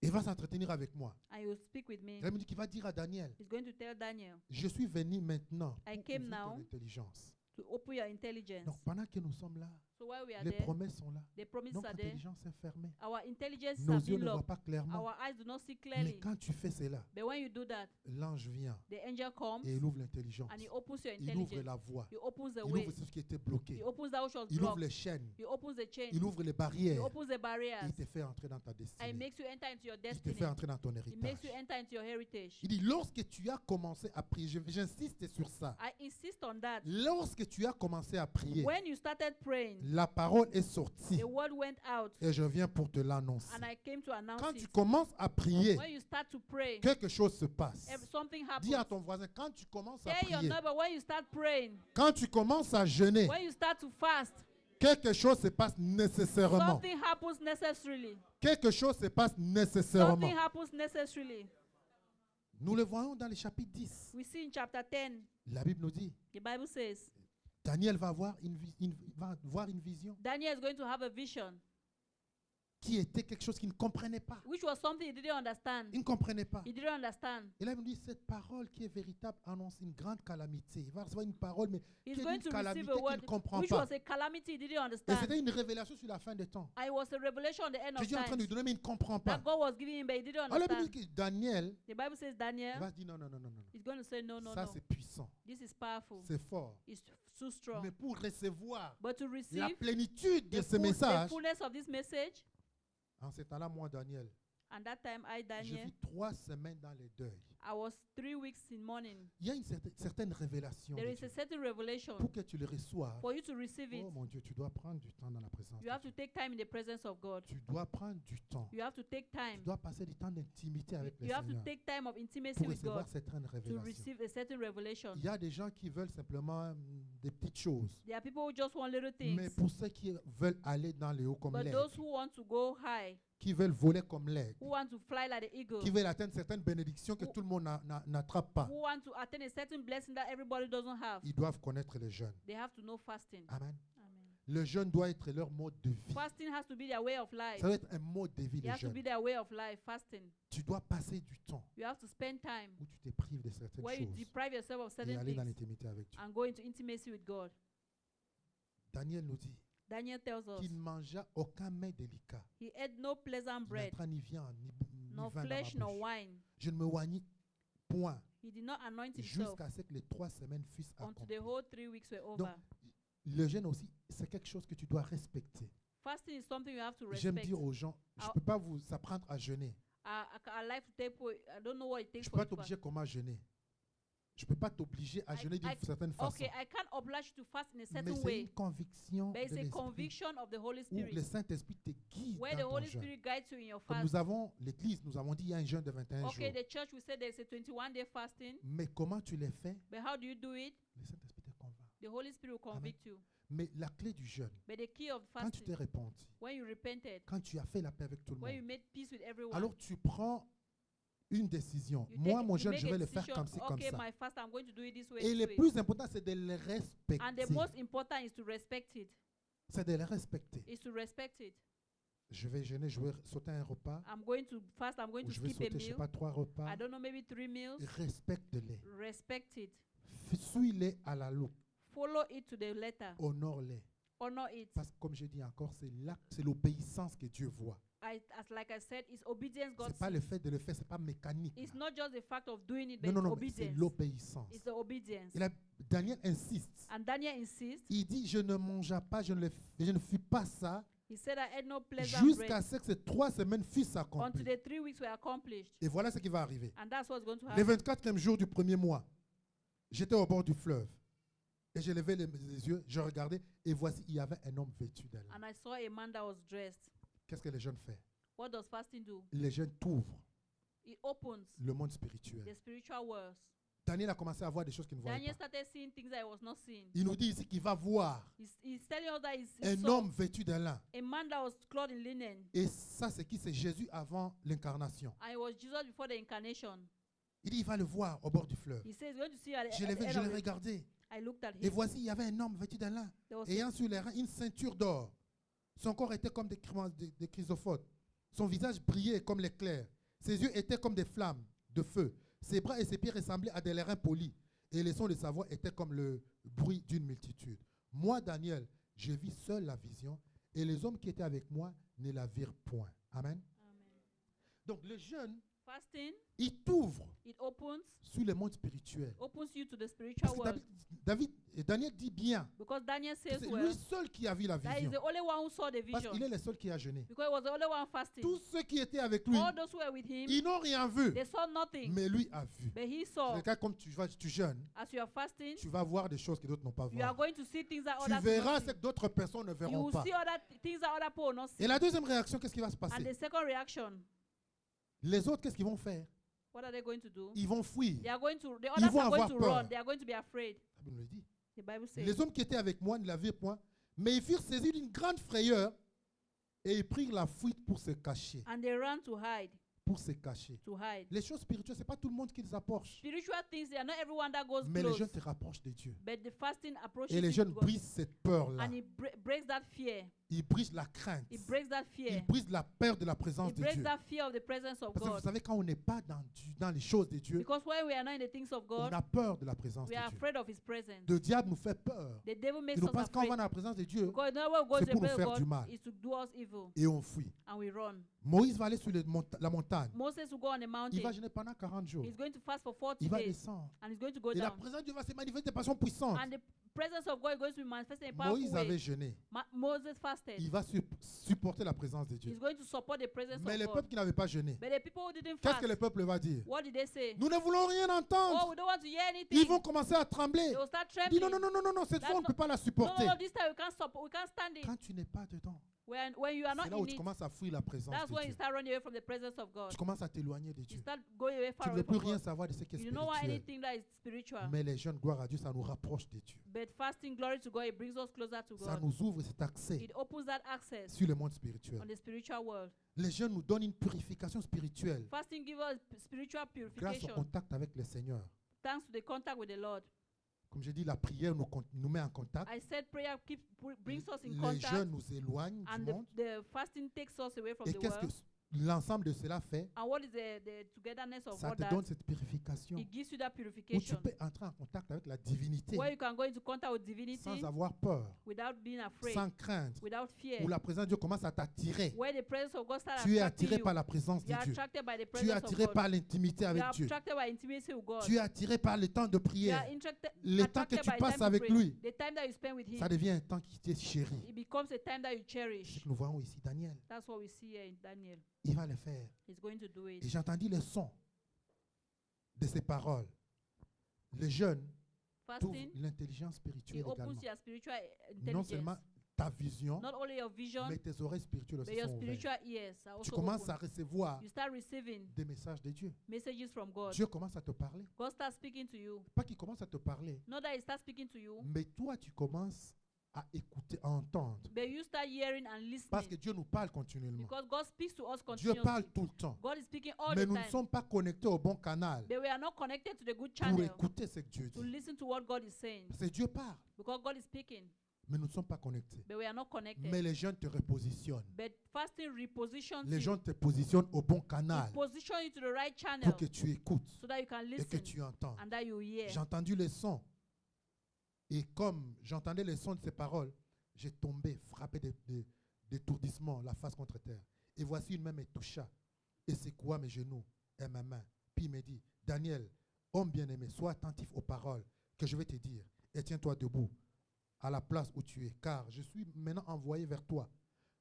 et va s'entretenir avec moi. and he will speak with me. Ça veut dire qu'il va dire à Daniel, He's going to tell Daniel je suis venu maintenant I pour came ouvrir ton now intelligence. to open your intelligence. Donc pendant que nous sommes là, So while we are les there, promesses sont là. the promises Notre are there. intelligence est fermée. Our intelligence Nos has yeux been ne voient locked. pas clairement. Our eyes do not see Mais clearly. quand tu fais cela, But when you do that, l'ange vient the angel comes et il ouvre l'intelligence. and he opens your Il ouvre intelligence. la voie. He opens the Il way. ouvre ce qui était bloqué. He opens that which was Il ouvre blocked. les chaînes. He opens the chain. Il ouvre les He barrières. opens the Et barriers. il te fait entrer dans ta And he destinée. makes you enter into your Il te destiny. fait entrer dans ton He héritage. makes you enter into your heritage. Il dit, lorsque tu as commencé à prier, j'insiste sur ça. I insist on that. Lorsque tu as commencé à prier, When you started praying, la parole est sortie the word went out et je viens pour te l'annoncer. and I came to announce Quand tu it. commences à prier, When you start to pray, quelque chose se passe. something Dis à happens. ton voisin, quand tu commences à Tell your prier, neighbor, when you start praying, quand tu commences à jeûner, when you start to fast, quelque chose se passe nécessairement. something happens necessarily. Quelque chose se passe nécessairement. Something happens necessarily. Nous le voyons dans le chapitre 10. We see in chapter 10, La Bible nous dit, the Bible says, Daniel va voir va voir une vision Daniel is going to have a vision, qui était quelque chose qu'il ne comprenait pas. which was something he didn't understand. Il ne comprenait pas. He didn't understand. Et là, il me dit, cette parole qui est véritable annonce une grande calamité. Il va recevoir une parole, mais He's qui est going une to calamité receive a qu'il word, ne comprend which pas. was a calamity he didn't Et understand. c'était une révélation sur la fin des temps. And it was a revelation at the end Que of Dieu est en train de time lui donner, mais il ne comprend pas. that God was giving him, but he didn't Alors, la Bible understand. dit que Daniel The Bible says il Daniel va se dire, non, non, non, non, non. is going to say, no, no, Ça, no. c'est puissant. This is powerful. C'est fort. It's too strong. Mais pour recevoir But to la receive plénitude de ce the message, fullness of this message, en ce temps-là, moi, Daniel, and that time I, je Daniel, vis 3 semaines dans les deuils. I was 3 weeks in mourning. Il y a une certaine révélation. There de is Dieu. a certain revelation. Pour que tu le reçoives, For you to receive it, oh mon Dieu, tu dois prendre du temps dans la présence you de have to Dieu. take time in the presence of God. Tu dois prendre du temps. You have to take Tu time. dois passer du temps d'intimité avec le You have to Seigneur take time of intimacy pour with God recevoir certaines to révélations. receive a certain revelation. Il y a des gens qui veulent simplement des petites choses. There are people who just want little Mais things. pour ceux qui veulent aller dans le haut comme But l'aigle, those who want to go high, qui veulent voler comme l'aigle, who want to fly like the eagle, qui veulent atteindre certaines bénédictions que Who- tout le monde n'attrape pas, who want to attain a certain blessing that everybody doesn't have, ils doivent connaître le jeûne. they have to know fasting. Amen. Amen. Le jeûne doit être leur mode de vie. Fasting has to be their way of life. Ça doit être un mode de vie, It le has to be jeûne. their way of life, fasting. Tu dois passer du temps You have to spend time où tu te prives de certaines where you choses deprive yourself of et certain aller dans things l'intimité avec Dieu. and go into intimacy with God. Daniel nous dit Daniel tells us qu'il ne mangea aucun mets délicat, he ate no pleasant ni bread, entra ni viande, ni nor vin dans flesh, ma nor bouche. wine. Je ne me oignis point He did not anoint himself jusqu'à ce que les 3 semaines fussent until the accomplies. whole 3 weeks were Donc, over. le jeûne aussi, c'est quelque chose que tu dois respecter. Fasting is something you have to J'aime respect. dire aux gens, je ne Ah. peux pas vous apprendre à jeûner. I like to take. I don't know what it takes Je ne for peux pas you to fast. t'obliger comment jeûner. Je ne peux pas t'obliger à jeûner d'une certaine façon. Okay, I can't oblige you to fast in a Mais certain c'est une way. conviction But it's de a l'Esprit conviction of the Holy où le Spirit. Saint-Esprit te guide Where the dans ton Holy jeûne. Spirit guides you in your Comme fast. nous avons l'Église, nous avons dit il y a un jeûne de 21 Okay, jours. the church will say there's a 21-day fasting. Mais comment tu les fais? But how do you do it? Le Saint-Esprit te convainc. The Holy Spirit will convict you. Mais la clé du jeûne, But the key of quand tu t'es fasting, repenti, when you repented, quand tu as fait la paix avec tout le when you monde, made peace with everyone, alors tu prends une décision. you Moi, take- mon you jeûne, make je a vais le faire decision, comme ci, comme okay, ça. my fast, I'm going to do it this way. Et this le way. plus important, c'est de le And the respecter. most important is to respect it. C'est de le respecter. Is to respect it. Je vais jeûner, je vais sauter un repas, I'm going to fast. I'm going ou to je vais skip a sauter, je ne sais meal. pas, 3 repas. I don't know, maybe 3 meals. Respecte-les. Respect it. Suis-les à la loupe. Follow it to the letter. Honore-les. Honor it. Parce que comme je dis encore, c'est l'obéissance que Dieu voit. Like I said, it's obedience God C'est pas sees. le fait de le faire, c'est pas mécanique. It's là. not just the fact of doing it, but Non, non, it's non, mais c'est obedience. l'obéissance. It's the obedience. Et là, Daniel insiste. And Daniel insists. Il dit, je ne mangeai pas, je ne fus pas ça, He said, I had no pleasant jusqu'à bread ce que ces 3 semaines fussent until accomplies. the 3 weeks were accomplished. Et voilà ce qui va arriver. And that's what's going to Le happen. 24e jour du premier mois, j'étais au bord du fleuve. Et j'ai levé les yeux, je regardais, et voici, il y avait un homme vêtu d'elle. And I saw a man that was dressed. Qu'est-ce que les jeunes font? What does fasting do? Les jeunes t'ouvrent It opens le monde spirituel. the spiritual worlds. Daniel a commencé à voir des choses qu'il ne voyait Daniel pas. started seeing things that he was not seeing. Il nous dit ici qu'il va voir He's telling us that he un saw homme vêtu d'un lin. a man that was clothed in linen. Et ça, c'est qui? C'est Jésus avant l'incarnation. And it was Jesus before the incarnation. Il dit, il va le voir au bord du fleuve. He says, he's going to see at the, Je at the l'ai end je of l'ai it. regardé. I looked at Et him. voici, il y avait un homme vêtu d'un lin, There was ayant sur les reins une ceinture d'or. Son corps était comme des chrysophotes. Son visage brillait comme l'éclair. Ses yeux étaient comme des flammes de feu. Ses bras et ses pieds ressemblaient à des larrins polis. Et les sons de sa voix étaient comme le bruit d'une multitude. Moi, Daniel, je vis seul la vision, et les hommes qui étaient avec moi ne la virent point. Amen. Amen. Donc, le jeûne, Fasting, il t'ouvre it opens sur le monde spirituel. you to the Parce spiritual que world. Daniel dit bien, Because Daniel que says c'est well, lui seul qui a vu la that is vision. the only one who saw the Parce vision. qu'il est le seul qui a jeûné. Because he was the only one fasting. Tous ceux qui étaient avec lui, All those who were with him, ils n'ont rien vu. they saw nothing. Mais lui a vu. But he C'est saw, le cas comme tu jeûnes, as you are fasting, tu vas voir des choses que d'autres n'ont pas vues. you are going to see things that Tu others verras will ce not que d'autres personnes ne see. You verront will pas. see things that other people will not see. Et la deuxième réaction, qu'est-ce qui va se And passer? the second reaction, Les autres, qu'est-ce qu'ils vont faire? what are they going to do? Ils vont fuir. The Ils others vont are going avoir to peur. run. They are going to be afraid. La Bible le dit. The Bible says. Les hommes qui étaient avec moi ne la virent point, mais ils furent saisis d'une grande frayeur et ils prirent la fuite pour se cacher. And they ran to hide. Pour se cacher. To hide. Les choses spirituelles, ce n'est pas tout le monde qui les approche. Spiritual things, they are not everyone that goes Mais les close. jeunes te rapprochent de Dieu. But the fasting approaches Et les you jeunes to God. brisent cette peur-là. And it breaks that fear. Ils brisent la crainte. It breaks that fear. Ils brisent la peur de la présence It de breaks Dieu. that fear of the presence of Parce que vous God. savez, quand on n'est pas dans les choses de Dieu, Because when we are not in the things of on God, a peur de la présence we de are Dieu. afraid of His presence. Le diable nous fait peur. The devil Il makes nous us pense quand on va afraid. dans la présence de Dieu Because nowhere we go c'est to the pour nous presence faire of du God mal. is to do us evil. et on fuit. And we run. Moïse va aller sur la montagne. Moses will go on the Il mountain. va jeûner pendant 40 jours. He's going to fast for 40 Il va days. descendre. And he's going to go Et la down. présence de Dieu va se manifester de façon puissante. And the presence of God is going to be manifested in a powerful Moïse avait way. jeûné. Moses fasted. Il va supporter la présence de Dieu. He's going to support the presence Mais of le God. peuple qui n'avait pas jeûné, But the people who didn't qu'est-ce fast, que le peuple va dire? what did they say? Nous ne voulons rien Oh, entendre. we don't want to hear anything. Ils vont commencer à trembler. They will start Il dit trembling. non, non, non, non, non, cette That's fois on ne not- peut pas la No, supporter. no, no, this time we can't stand it. Quand tu n'es pas dedans, When you are c'est not là où in tu it, commences à fuir la présence that's de when you Dieu. start running away from the presence of God. Tu commences à t'éloigner de You Dieu. start going away Tu far ne away veux plus from rien God. savoir de ce qui est You don't want spirituel. anything that is spiritual. Mais les jeunes, gloire à Dieu, ça nous rapproche de Dieu. But fasting, glory to God, it brings us closer to Ça God. nous ouvre cet accès It opens that access sur le monde spirituel. on the spiritual world. Les jeunes nous donnent une purification spirituelle Fasting gives us spiritual grâce au purification contact avec le Seigneur. thanks to the contact with the Lord. Comme je dis, la prière nous met en contact. I said prayer brings us in Les contact, jeunes nous éloignent and du monde. the fasting takes us away from Et the qu'est-ce que world. l'ensemble de cela fait? And what is the togetherness of Ça what te that? donne cette purification It gives you that où tu purification peux entrer en contact avec la divinité where you can go into contact with divinity sans avoir peur, without being afraid, sans crainte, without fear. où la présence de Dieu commence à t'attirer. Where the presence of God starts Tu es attracting attiré you. par la présence You de are Dieu. attracted by the Tu es presence of attiré God. par l'intimité You avec are Dieu. attracted by intimacy with God. Tu es attiré par le temps de You prière. are Le temps que attracted tu by passes time to avec pray. lui, The time that you spend with ça Him, devient un temps qui t'est chéri. it becomes a time that you C'est ce cherish. que nous voyons ici. Daniel, That's what we see here in Daniel. il va le faire. He's going to do Et it. j'ai entendu le son de ces paroles. Les jeunes t'ouvrent Fasting, l'intelligence it spirituelle opens également. your spiritual Non intelligence. seulement ta vision, Not only your vision, mais tes oreilles spirituelles but aussi your sont ouvertes. spiritual ears are Tu also commences à open. recevoir You start receiving des messages de Dieu. messages from God. Dieu commence à te parler. God starts speaking to you. Pas qu'il commence à te parler, Not that He starts speaking to you, mais toi, tu commences à écouter, à entendre. but you start hearing and Parce que listening. Dieu nous parle continuellement. Because God speaks to us Dieu parle continuously. tout le temps. God is speaking all Mais the nous ne time. sommes pas connectés au bon canal But we are not connected to the good pour channel écouter ce que Dieu to dit. listen to what God is saying. Parce que Dieu parle. Because God is speaking. Mais nous ne sommes pas connectés. but we are not connected. Mais les jeunes te repositionnent. But fasting repositions Les you. gens te positionnent au bon canal It positions you to the right channel pour que tu écoutes so that you can et que listen tu entends. and that you hear. J'ai entendu les sons. Et comme j'entendais les sons de ces paroles, j'ai tombé, frappé d'étourdissement, la face contre terre. Et voici une main me toucha et secoua mes genoux et ma main. Puis il me dit, Daniel, homme bien-aimé, sois attentif aux paroles que je vais te dire et tiens-toi debout à la place où tu es, car je suis maintenant envoyé vers toi.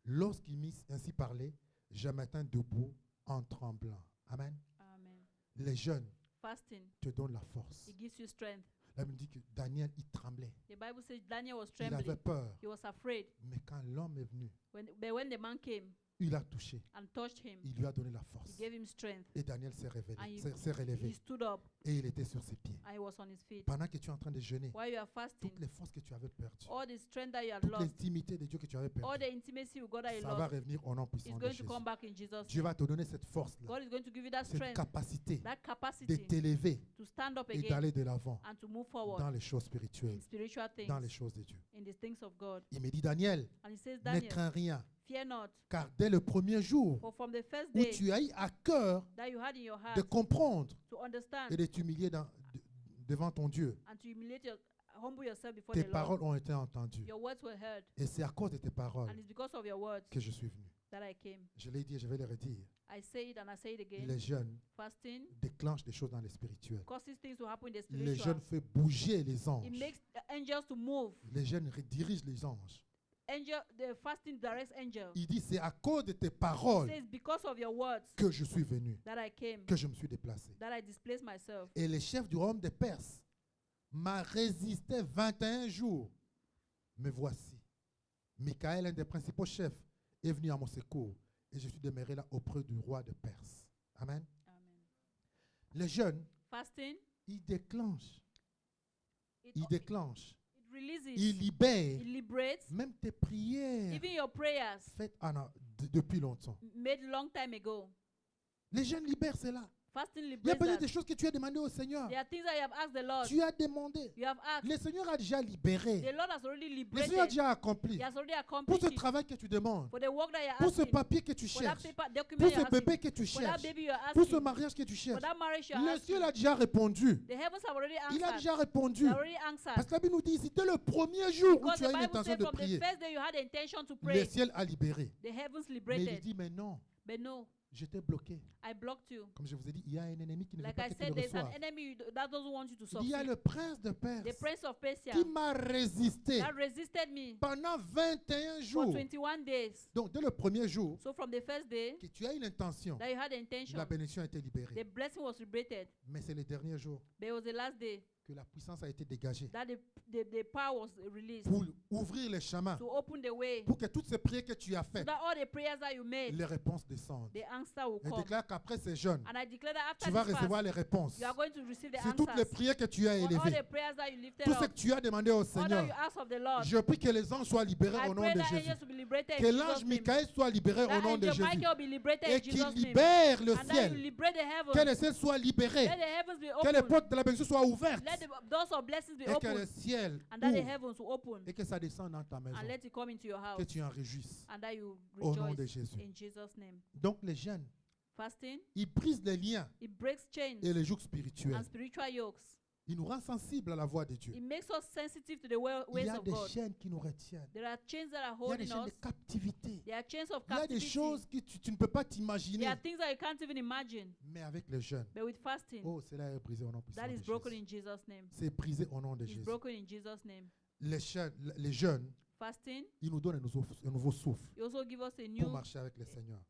Lorsqu'il m'eut ainsi parlé, je m'éteins debout en tremblant. Amen. Amen. Les jeunes Fasting, te donnent la force. it gives you strength. La Bible dit que Daniel, il tremblait. The Bible says Daniel was Il avait trembling. peur. He was afraid. Mais quand l'homme est venu, But when the man came il l'a touché. and touched him, Il lui a donné la he force. gave him strength. Et Daniel s'est révélé, And s'est he relevé. stood up Et il était sur ses pieds. and he was on his feet. Pendant que tu es en train de jeûner, While you are fasting, toutes les forces que tu avais perdues, all the strength that you had toute lost, l'intimité de Dieu que tu avais all perdue, the intimacy with God that you ça va lost, revenir au nom is puissant de going to Jésus. come back in Jesus' Dieu name. va te donner cette force-là, God is going to give you that cette strength, capacité that de capacity t'élever to stand up et again d'aller de l'avant and to move dans forward les choses in spirituelles, spiritual dans les things, choses de Dieu. in the things of God. Il me dit, Daniel, And he says, ne Daniel, crains rien, fear not, car dès le premier jour for from the first où day tu as eu à cœur that you had in your de heart comprendre to understand et de t'humilier devant ton Dieu, and to humble yourself before tes the Lord, paroles ont été entendues. your words were heard, Et c'est à cause de tes paroles and it's because of your words que je suis venu. that I came. Je l'ai dit et je vais le redire. I say it and I say it again. Les jeunes Fasting déclenchent des choses dans les spirituels. causes things to happen in the Les spiritual. jeunes font bouger les It anges. makes the angels to move. Les jeunes redirigent les anges. The fasting directs angels. Il dit, c'est à cause de tes It paroles says, because of your words que je suis venu, that I came, que je me suis déplacé. that I displaced myself. Et les chefs du royaume des Perses m'a résisté 21 jours. Mais voici, Michael, un des principaux chefs, est venu à mon secours et je suis demeuré là auprès du roi de Perse. Amen. Amen. Les jeunes, Fasting, ils déclenchent, it ils releases, libèrent it liberates. même tes prières Even your prayers faites depuis longtemps. made long time ago. Les jeunes libèrent cela. Fasting Il y a liberates peut-être that. des choses que tu as demandées au Seigneur. There are things that you have asked the Lord. Tu as demandé. You have asked. Le Seigneur a déjà libéré. The Lord has already Le liberated. Seigneur a déjà accompli. He has already Pour accomplished ce it. travail que tu demandes, For the work that you're pour ce asking. papier que tu For that cherches, paper document pour you're ce bébé asking. que tu For that cherches, baby you're pour ce asking. mariage que tu For cherches. that marriage you're Le asking. ciel a déjà répondu. The heavens have already Il a answered. déjà They répondu. already answered. Parce que la Bible nous dit, c'était le premier jour où Because tu the as une Bible intention said de from the prier. first day you had the intention to Le pray. ciel a libéré. The heavens Mais il liberated. dit, mais non, But no, j'étais bloqué. I blocked you. Comme je vous ai dit, il y a un ennemi qui ne veut Like pas I que tu said, le there's an reçoives. enemy that doesn't want you to Il dit, il y a succeed. le prince de The Perse prince of Persia qui m'a résisté that resisted me pendant 21 for jours. 21 days. Donc, dès le premier jour, So from the first day que tu as une intention, that you had the intention, la bénédiction a été libérée. the blessing was liberated. Mais c'est le dernier jour But it was the last day que la puissance a été dégagée that the power was released pour ouvrir les chemins, to open the way pour que toutes ces prières que tu as so faites, that all the prayers that you made, les réponses descendent. the answer will Je come. déclare qu'après ces jeûnes, And I declare that tu after vas this recevoir fast, les réponses you are going to receive the sur toutes les answers prières que tu as on all élevées, the prayers that you lifted tout ce up, que tu as demandé au all that Seigneur. you asked of the Lord. Je prie que les anges soient libérés I au nom pray de that Jésus. angels will be liberated Que in l'ange Jesus' name. Michael soit libéré au That nom de angel Jésus. Michael will be liberated Et in qu'il Jesus' name. libère le And that you ciel. liberate the Que heavens. le ciel soit libéré. Let the heavens be Que les open. portes de la bénédiction soient ouvertes. Let the doors of blessings be Et que le open. ciel And that the ouvre. heavens will open. Et que ça descende dans ta maison. And let it come into your house. Que tu en réjouisses. And that you Au nom de rejoice Jésus. in Jesus' name. Donc les jeunes, Fasting, ils brisent les liens it breaks chains et les jougs spirituels. and spiritual yokes. Ils nous rendent sensibles à la voix de Dieu. It makes us sensitive to the Il ways y a of des God. chaînes qui nous retiennent. There are chains that are Il y a des holding chaînes de us. captivité. There are chains of Il y a des captivity. choses que tu ne peux pas There t'imaginer. are things that you can't even imagine. Mais avec les jeunes, But with fasting, oh, cela est brisé au nom puissant that de is broken Jésus. in Jesus' name. C'est brisé au nom de It's Jésus. broken in Jesus' name. Les jeunes, Fasting, ils nous donnent un nouveau souffle you also give us pour marcher avec le Seigneur.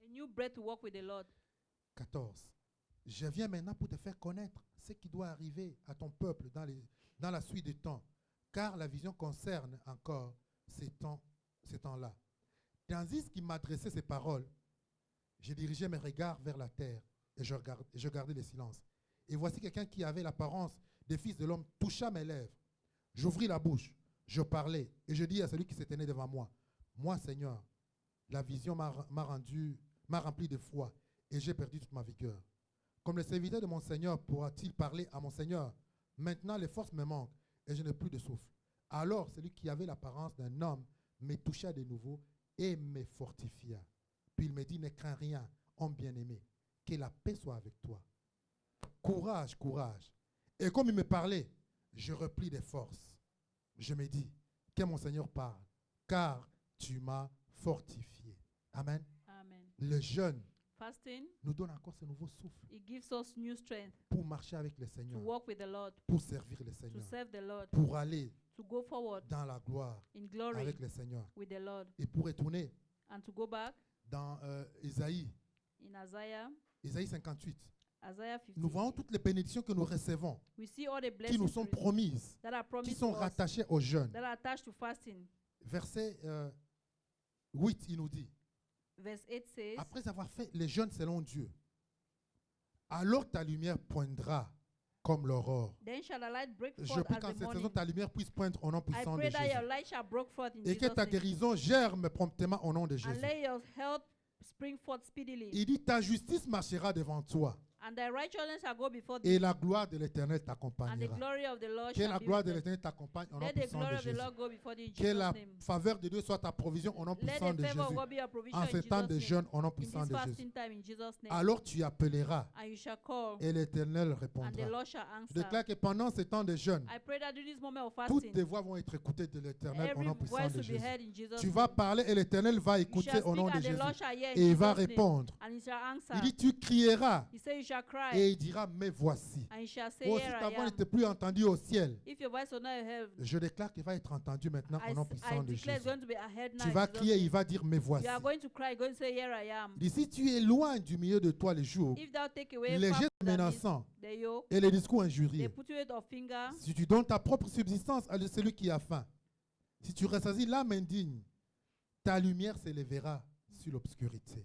a new breath to walk with the Lord. 14. Je viens maintenant pour te faire connaître ce qui doit arriver à ton peuple dans la suite du temps, car la vision concerne encore ces temps-là. Tandis qu'il m'adressait ces paroles, j'ai dirigé mes regards vers la terre et je gardais le silence. Et voici quelqu'un qui avait l'apparence des fils de l'homme toucha mes lèvres. J'ouvris la bouche, je parlais et je dis à celui qui s'est tenu devant moi, moi Seigneur, la vision m'a rempli de foi et j'ai perdu toute ma vigueur. Comme le serviteur de mon Seigneur pourra-t-il parler à mon Seigneur? Maintenant les forces me manquent et je n'ai plus de souffle. Alors, celui qui avait l'apparence d'un homme me toucha de nouveau et me fortifia. Puis il me dit, ne crains rien, homme bien-aimé, que la paix soit avec toi. Courage, courage. Et comme il me parlait, je replis des forces. Je me dis, que mon Seigneur parle, car tu m'as fortifié. Amen. Amen. Le jeûne Fasting, nous donne encore ce nouveau souffle it gives us new strength pour marcher avec le to Seigneur, walk with the Lord, pour servir le to Seigneur, serve the Lord, pour aller to go forward dans la gloire in glory avec le Seigneur. with the Lord, Et pour retourner and to go back dans Isaïe in Isaïe 58, Isaiah 50. nous voyons toutes les bénédictions que nous recevons, We see all the qui nous blessings sont promises, that are qui promised sont to us, rattachées au jeûne. that are attached to fasting. Verset 8, il nous dit, Verse 8 says, après avoir fait les jeûnes selon Dieu, alors ta lumière poindra comme l'aurore. Then shall the light break Je forth prie as qu'en the cette saison, morning. ta lumière puisse poindre au nom I puissant de pray that your Jésus. light shall break forth in Et que Jesus' ta name. guérison germe promptement au nom de And Jésus. let your health spring forth speedily. Il dit, ta justice marchera devant toi And thy righteousness shall go before et thee. la gloire de l'Éternel And the t'accompagnera. glory of the Lord Que shall la be gloire with de thee. l'Éternel t'accompagne au nom Let the puissant glory de of the Jésus. Lord go before thee in Que Jesus' la name. faveur de Dieu soit ta provision au nom Let puissant the de favor of Jésus. God be your provision En in ce temps de Jesus' jeûne, name. au nom In puissant this de Jésus. fasting time in Jesus' name. Alors tu appelleras And you shall call, et l'Éternel and the répondra. Lord shall Je answer. déclare que pendant ce temps de jeûne, I pray that during this moment of toutes fasting, tes voix vont être écoutées de l'Éternel au every nom puissant voice de will be Jésus. heard in Jesus' Tu name. vas parler et l'Éternel va You écouter shall au nom speak de and the Jésus. Lord shall hear in Et il va Jesus' name. répondre. And he shall answer. Il dit, tu crieras He said, you shall cry. et il dira, me voici. And he shall say, Oh, si here ta I voix am. n'était plus entendue au ciel, If your voice was not heard, je déclare qu'il va être entendu maintenant au nom I puissant de declare it's Jésus. going to be heard now Tu in vas Jesus' crier, name. il va dire, me voici. You are going to cry, going to say, here I am. Il dit, si tu es loin du milieu de toi les jours, If thou take away les from gestes the midst menaçants the yoke, et les discours they injurieux, put you with a finger, si tu donnes ta propre subsistance à celui qui a faim, si tu rassasies l'âme indigne, ta lumière s'élèvera sur l'obscurité.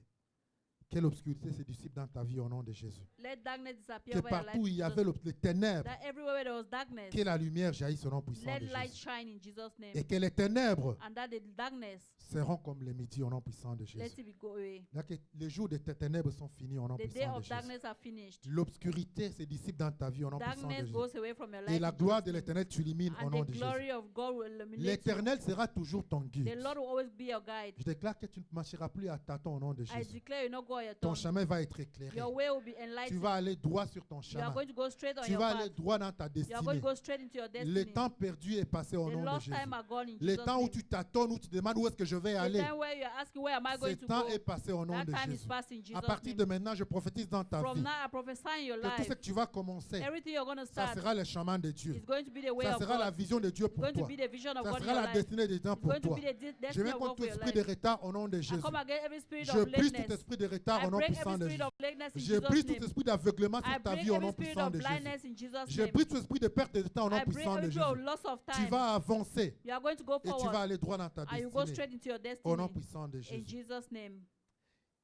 Quelle obscurité se dissipe dans ta vie au nom de Jésus. let darkness disappear Que over your life. partout où il y in avait Jesus' les ténèbres, That everywhere where there was darkness, que la lumière jaillisse au nom puissant let de light Jésus. shine in Jesus' name. Et que les ténèbres And that the darkness, seront comme les midis au nom puissant de let Jésus. it be go away. Là que les jours de tes ténèbres sont finis au nom The day puissant de of Jésus. darkness are finished. L'obscurité se dissipe dans ta vie au nom puissant de Darkness Jésus. goes away from your Et life. la in gloire Jesus' de name. l'Éternel tu illumines au And nom the de Jésus. glory of God will illuminate you. L'Éternel sera toujours ton guide. The Lord will always be your guide. Je déclare que tu ne marcheras plus à tâtons au nom de I Jésus. declare you not go on your Ton tongue. chemin va être éclairé. Your way will be Tu enlightened. vas aller droit sur ton You are chemin. going to go straight on Tu your vas aller path. droit dans ta You are going destinée. to go straight into your Le destiny. temps perdu est passé au The nom de lost Jésus. time are gone in Le Jesus' temps où name. tu tâtonnes, où tu demandes où est-ce que je vais The aller, time where you are asking where am I ce going to temps go, est passé au nom that de time is Jésus. past in À Jesus' partir name. de maintenant, je prophétise dans ta From vie now, I prophesy in your que tout ce life, que tu vas commencer, everything you're going to ça start sera le chemin de Dieu. is going to be the way Ça of sera la God. vision de Dieu It's pour going to toi. be the vision of Ça God in sera your la life. destinée des temps It's pour going to toi. be the Je destiny vais of contre God tout for your esprit de life. retard au nom de I Jésus. come against every spirit Je of brise tout lateness. esprit de retard I au nom break puissant every de spirit Jésus. of lateness in Je Jesus' brise tout name. esprit d'aveuglement I sur ta break vie au every nom spirit puissant of de Jésus. blindness in Jesus' Je name. brise tout esprit de perte de temps au nom I break puissant de every spirit of Jésus. loss of Tu time. vas avancer You are going to go et tu vas forward aller droit dans ta and you go destinée straight into your au nom destiny puissant de in Jésus. Jesus' name.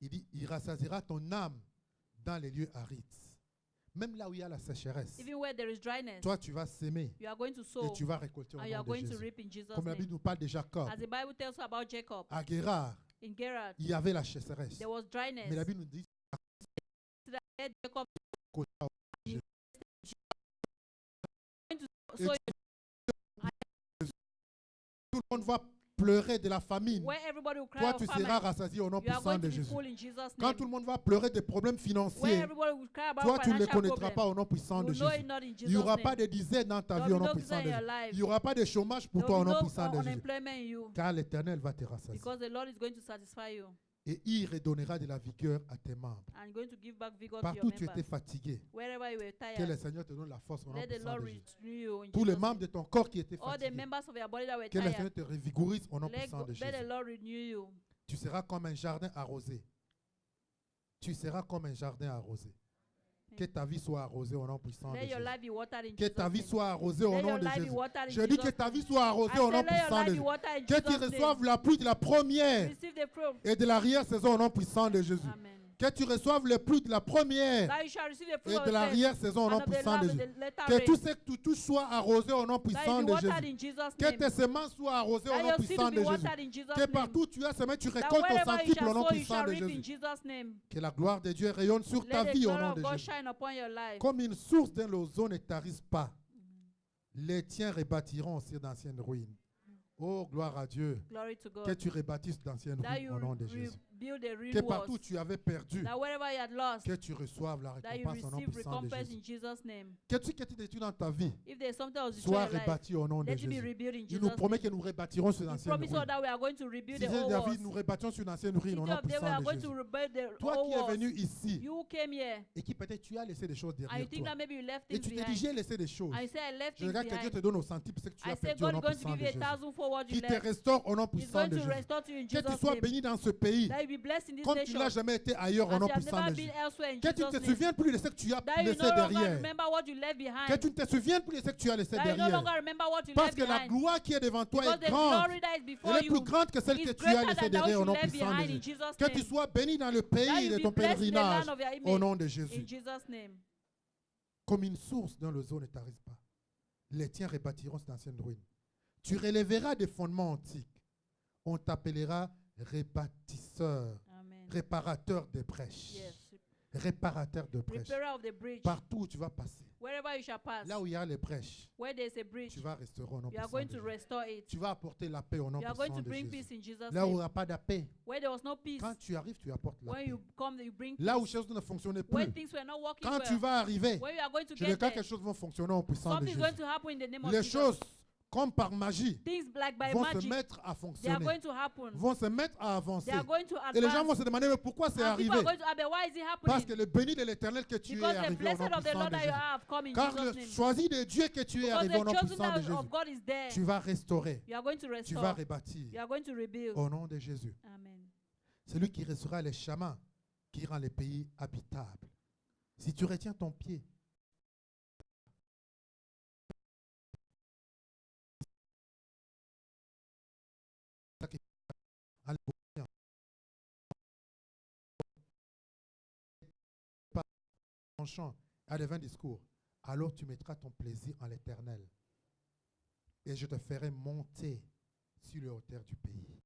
Il dit, il rassasiera ton âme dans les lieux arides. Même là où il y a la sécheresse, Even where there is dryness, toi tu vas s'aimer you are going to et sow tu vas récolter au and you are nom de going to Jésus. reap in Jesus' Comme la name. Bible nous parle de Jacob, As the Bible tells us about Jacob, à Guérard, in Gerard, il y avait la sécheresse. there was dryness. Mais la Bible nous dit Let Jacob qu'au temps où going to Et sow tout le monde va pleurer de la famine, where everybody will cry toi of tu famine. seras rassasié au nom You are puissant going de to be Jésus. full in Jesus' Quand name. tout le monde va pleurer des problèmes Where financiers, everybody will cry about toi tu ne les financial connaîtras problems. pas au nom puissant You de know Jésus. it not in Il Jesus' n'y aura name. pas de dizaines dans ta There vie will au be nom no puissant in de your Jésus. life. Il n'y aura pas de chômage pour There toi au will be nom no puissant de Jésus. unemployment in you Car l'Éternel va te rassasier. because the Lord is going to satisfy you Et il redonnera de la vigueur à tes membres. and going to give back vigor to Partout your où tu étais members. fatigué, Wherever you were que le tired, Seigneur te donne la force au nom let the puissant Lord de Jésus. renew you in Tous les Jesus' membres name. de ton corps qui étaient All the fatigués, members of your body that were que le tired, Seigneur te revigorise au nom puissant de let the Jésus. Lord renew you. Tu seras comme un jardin arrosé. Tu seras comme un jardin arrosé. Que ta vie soit arrosée au nom puissant de Let your Jésus. life be watered in Que ta vie Jesus' name. soit arrosée au Let nom your de life be Jésus. watered in Je dis que Jesus' ta name. vie soit I arrosée say, au nom let your puissant life de be Jésus. watered in Que tu Jesus' name. reçoives la pluie de la première Receive the fruit. et de l'arrière-saison au nom puissant de Jésus. Amen. Que tu reçoives le pluie de la première That you shall receive the fruit et of de the faith l'arrière-saison au and nom of the puissant de love and Jésus. the latter Que tout rain. ce que tu touches soit arrosé au nom That puissant it be de watered Jésus. in Jesus' Que name. tes semences soient arrosées au That nom your seed puissant will de be Jésus. watered in Jesus' Que name. partout où tu as semé, tu That récoltes au wherever you centuple au shall nom sow, you puissant shall de reap in Jésus. Jesus' name. Que la gloire de Dieu rayonne sur ta Let the vie au glory nom of de God Jésus. shine upon your life. Comme une source dans l'eau ne tarisse pas. Les tiens rebâtiront aussi d'anciennes ruines. Oh, gloire à Dieu. Glory to Que God. tu rebâtisses d'anciennes That ruines you au nom de Jésus. rebuild the ruined Que partout walls. tu avais perdu, That wherever you had lost, que tu reçoives la that you récompense au nom receive puissant de recompense Jésus. in Jesus' name. Que tout ce qui est dans ta vie If there's something else soit destroyed your life, rebâti au nom de let it be Jésus. rebuilt in Il nous Jesus' promet name. que nous rebâtirons sur He l'ancienne promised us ruine. that we are going to rebuild Si the c'est old David, nous walls. rebâtions sur l'ancienne ruine au City nom of David, we puissant are de going to Jésus. rebuild the Toi old qui es walls. venu ici You came here et qui peut-être tu as laissé des choses and you derrière think toi. that maybe you left Et things tu te dis, behind. j'ai laissé des choses. I say I left Je things regarde que Dieu behind. te donne au centime ce que tu I as say perdu au God nom is going to puissant give de you Jésus. 1,000 for what you Qui te left. restaure au nom He's puissant going de to Jésus. restore to you in Que tu Jesus' sois name. béni dans ce pays That you be blessed in this comme tu nation n'as jamais été ailleurs au as nom you have puissant never de been Jésus. elsewhere in Que tu ne Jesus' te name. souviens plus de ce que tu as That you laissé no longer derrière. remember what you left Que behind. tu ne te souviens plus de ce que tu as laissé That you no derrière. longer remember what you Parce left que la behind. gloire qui est devant toi Because est the grande. glory that is Elle before est plus you grande que celle is que tu as greater laissée than that derrière au which nom you left puissant de behind in Jésus. Jesus' Que tu name. sois béni dans le That pays you de be ton blessed in the pèlerinage land of your au image. nom de Jésus. In Jesus' name. Comme une source dont les eaux ne tarissent pas. Les tiens rebâtiront cette ancienne ruine. Tu relèveras des fondements antiques. On t'appellera rebâtisseur, Amen. réparateur des brèches. Yes. Réparateur de brèches. Repairer of the bridge. Partout où tu vas passer, Wherever you shall pass. là où il y a les brèches, Where there is a bridge, tu vas restaurer au nom you are puissant going de to Jésus. restore it. Tu vas apporter la paix au nom You are going puissant to de bring Jésus. peace in Jesus' Là où il n'y name. aura pas de paix, Where there was no peace, quand tu arrives, tu apportes la when paix. you come, you bring Là où peace. les choses ne fonctionnaient When plus, things were not working quand tu well, vas arriver, when you are going to je get déclare que there, les choses vont fonctionner au puissant de something is Jésus. going to happen in the name of Les Jesus. choses, comme par magie, Things like by vont se magic, mettre à they are fonctionner, going to happen. vont se mettre à avancer. They are going to Et les gens advance. vont se demander, mais pourquoi c'est And people arrivé? are going to ask, why is it Parce que happening? le béni de l'Éternel que tu es Because the arrivé au blessed nom of the puissant Lord de that you Jésus. have come in Car Jesus' le name. choisi de Dieu que tu es Because arrivé au the nom chosen puissant de of Jésus, God is there. tu vas restaurer, You are going to tu vas restore. rebâtir You are going to rebuild. au nom de Jésus. Amen. C'est lui qui restera les chemins, qui rend les pays habitables. Si tu retiens ton pied, ton chant à des vains discours, alors tu mettras ton plaisir en l'Éternel. Et je te ferai monter sur les hauteurs du pays.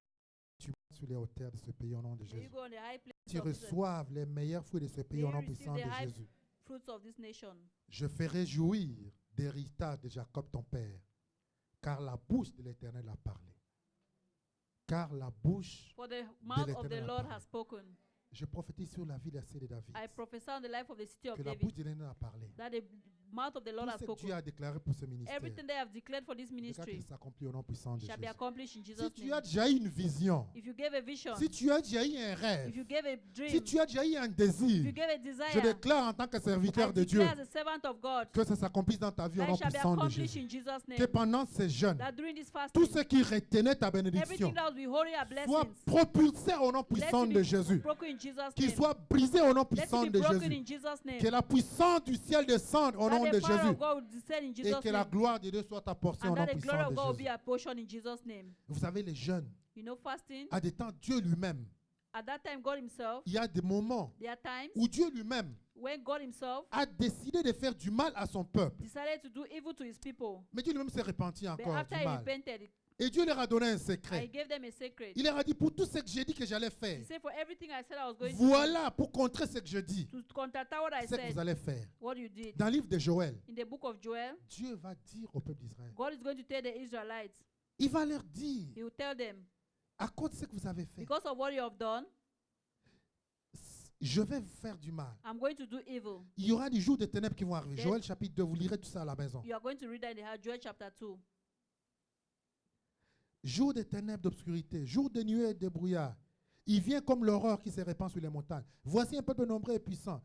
Tu montes sur les hauteurs de ce pays au nom de May you Jésus. go on the high place Tu of this reçoives les meilleurs fruits de ce pays May au you nom receive puissant the de high Jésus. fruits of this nation. Je ferai jouir d'héritage de Jacob ton père, car la bouche de l'Éternel a parlé. Car la bouche, For the mouth of the l'Éternel a Lord parlé. has spoken. je prophétise sur la vie de la cité de David, I prophesy on the life of the city of que la David bouche de l'Éternel a parlé. that the mouth of the Lord Tout has ce que Dieu spoken. a déclaré pour ce ministère, Everything they have declared for this je déclare ministry qu'il s'accomplit au nom puissant de shall be Jésus. accomplished in Si Jesus' tu as name. déjà eu une vision, If you gave a vision, si tu as déjà eu un rêve, if you gave a si dream, tu as déjà eu un if désir, you gave a je desire, déclare en tant que serviteur I de Dieu declare as a servant of God, que ça s'accomplisse dans ta vie au that nom it shall be puissant de accomplished Jésus. in Jesus' Que name. pendant ces jeûnes, That during this tout fasting, ce qui retenait ta bénédiction everything that will be holding our soit blessings, propulsé au nom let puissant it de be Jésus. broken in Jesus' Qu'il name. soit brisé au nom Let puissant it de be broken Jésus. in Jesus' name. Que la puissance du ciel descende au nom That de the power Jésus. of God will descend in Et Jesus' que la name. gloire de Dieu soit ta portion au And nom that the glory puissant of God de will be Jésus. our portion in Jesus' name. Vous savez, les jeunes, You know, fasting, à des temps, Dieu lui-même, at that time, God Himself, il y a des moments there are times où Dieu lui-même when God Himself a décidé de faire du mal à son peuple. decided to do evil to His people. Mais Dieu lui-même s'est repenti But encore after du He mal. repented, Et Dieu leur a donné un I secret. gave them a secret. Il leur a dit, pour tout ce que j'ai dit que j'allais faire, He said, for everything I said I was going voilà, pour contrer ce que je dis, to counter what I ce que vous said, allez faire. what you did. Dans le livre de Joël, In the book of Joel, Dieu va dire au peuple d'Israël, God is going to tell the Israelites, il va leur dire, He will tell them, à cause de ce que vous avez fait, because of what you have done, je vais vous faire du mal. I'm going to do evil. Il y aura des jours de ténèbres qui vont arriver. Then- Joël chapitre 2, vous lirez tout ça à la maison. You are going to read that in the Joel chapter 2. Jour de ténèbres, d'obscurité, jour de nuée et de brouillard. Il vient comme l'aurore qui se répand sur les montagnes. Voici un peuple nombreux et puissant.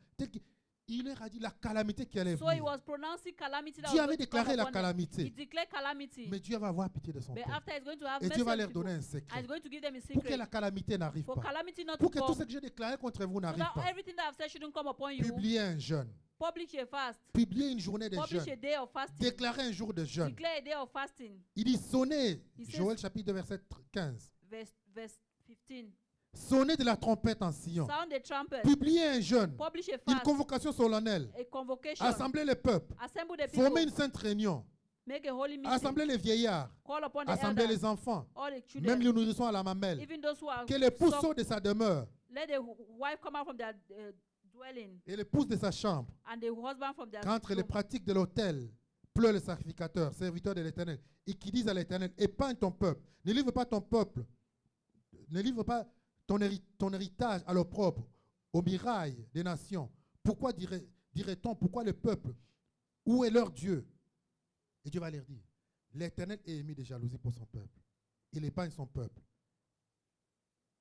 Il leur a dit la calamité qui allait So he venir. was pronouncing calamity that Dieu was avait going to come déclaré la upon them. He calamité. declared calamity. Mais Dieu va avoir pitié de son But peuple. after he's going to have Et mercy Dieu va on leur people, donner un and he's secret. going to give them a Pour que secret. la calamité n'arrive For pas. calamity not to Pour que tout come. ce que j'ai déclaré contre vous So n'arrive that pas. everything that I've said shouldn't come upon you. Publiez un jeûne. Publish a fast. Publiez une journée de Publish a jeûne. day of fasting. Déclarez un jour de jeûne. Declare a day of fasting. Il dit sonnez. He says- Joël chapitre 2 verset 15. Verse 15. Sonnez de la trompette en Sion. Sound the trumpet. Publiez un jeûne. Publish a Une fast. convocation solennelle. A convocation. Assemblez le peuple. Assemble the people. Formez une sainte réunion. Make a holy meeting. Assemblez les vieillards. Call upon the Assemblez elders. les enfants. All the Même children. les nourrissons à la mamelle. Even those who are Que l'épouse suck, sorte de sa demeure let the wife come out from their dwelling et l'épouse de sa chambre. and the husband from their Qu'entre les room. pratiques de l'autel pleurent les sacrificateurs, serviteurs de l'Éternel, et qui disent à l'Éternel, épargne ton peuple, ne livre pas ton peuple, ne livre pas ton héritage à l'opprobre, aux mirailles des nations. Pourquoi dirait-on, pourquoi le peuple, où est leur Dieu? Et Dieu va leur dire, l'Éternel est émis de jalousie pour son peuple. Il épargne son peuple.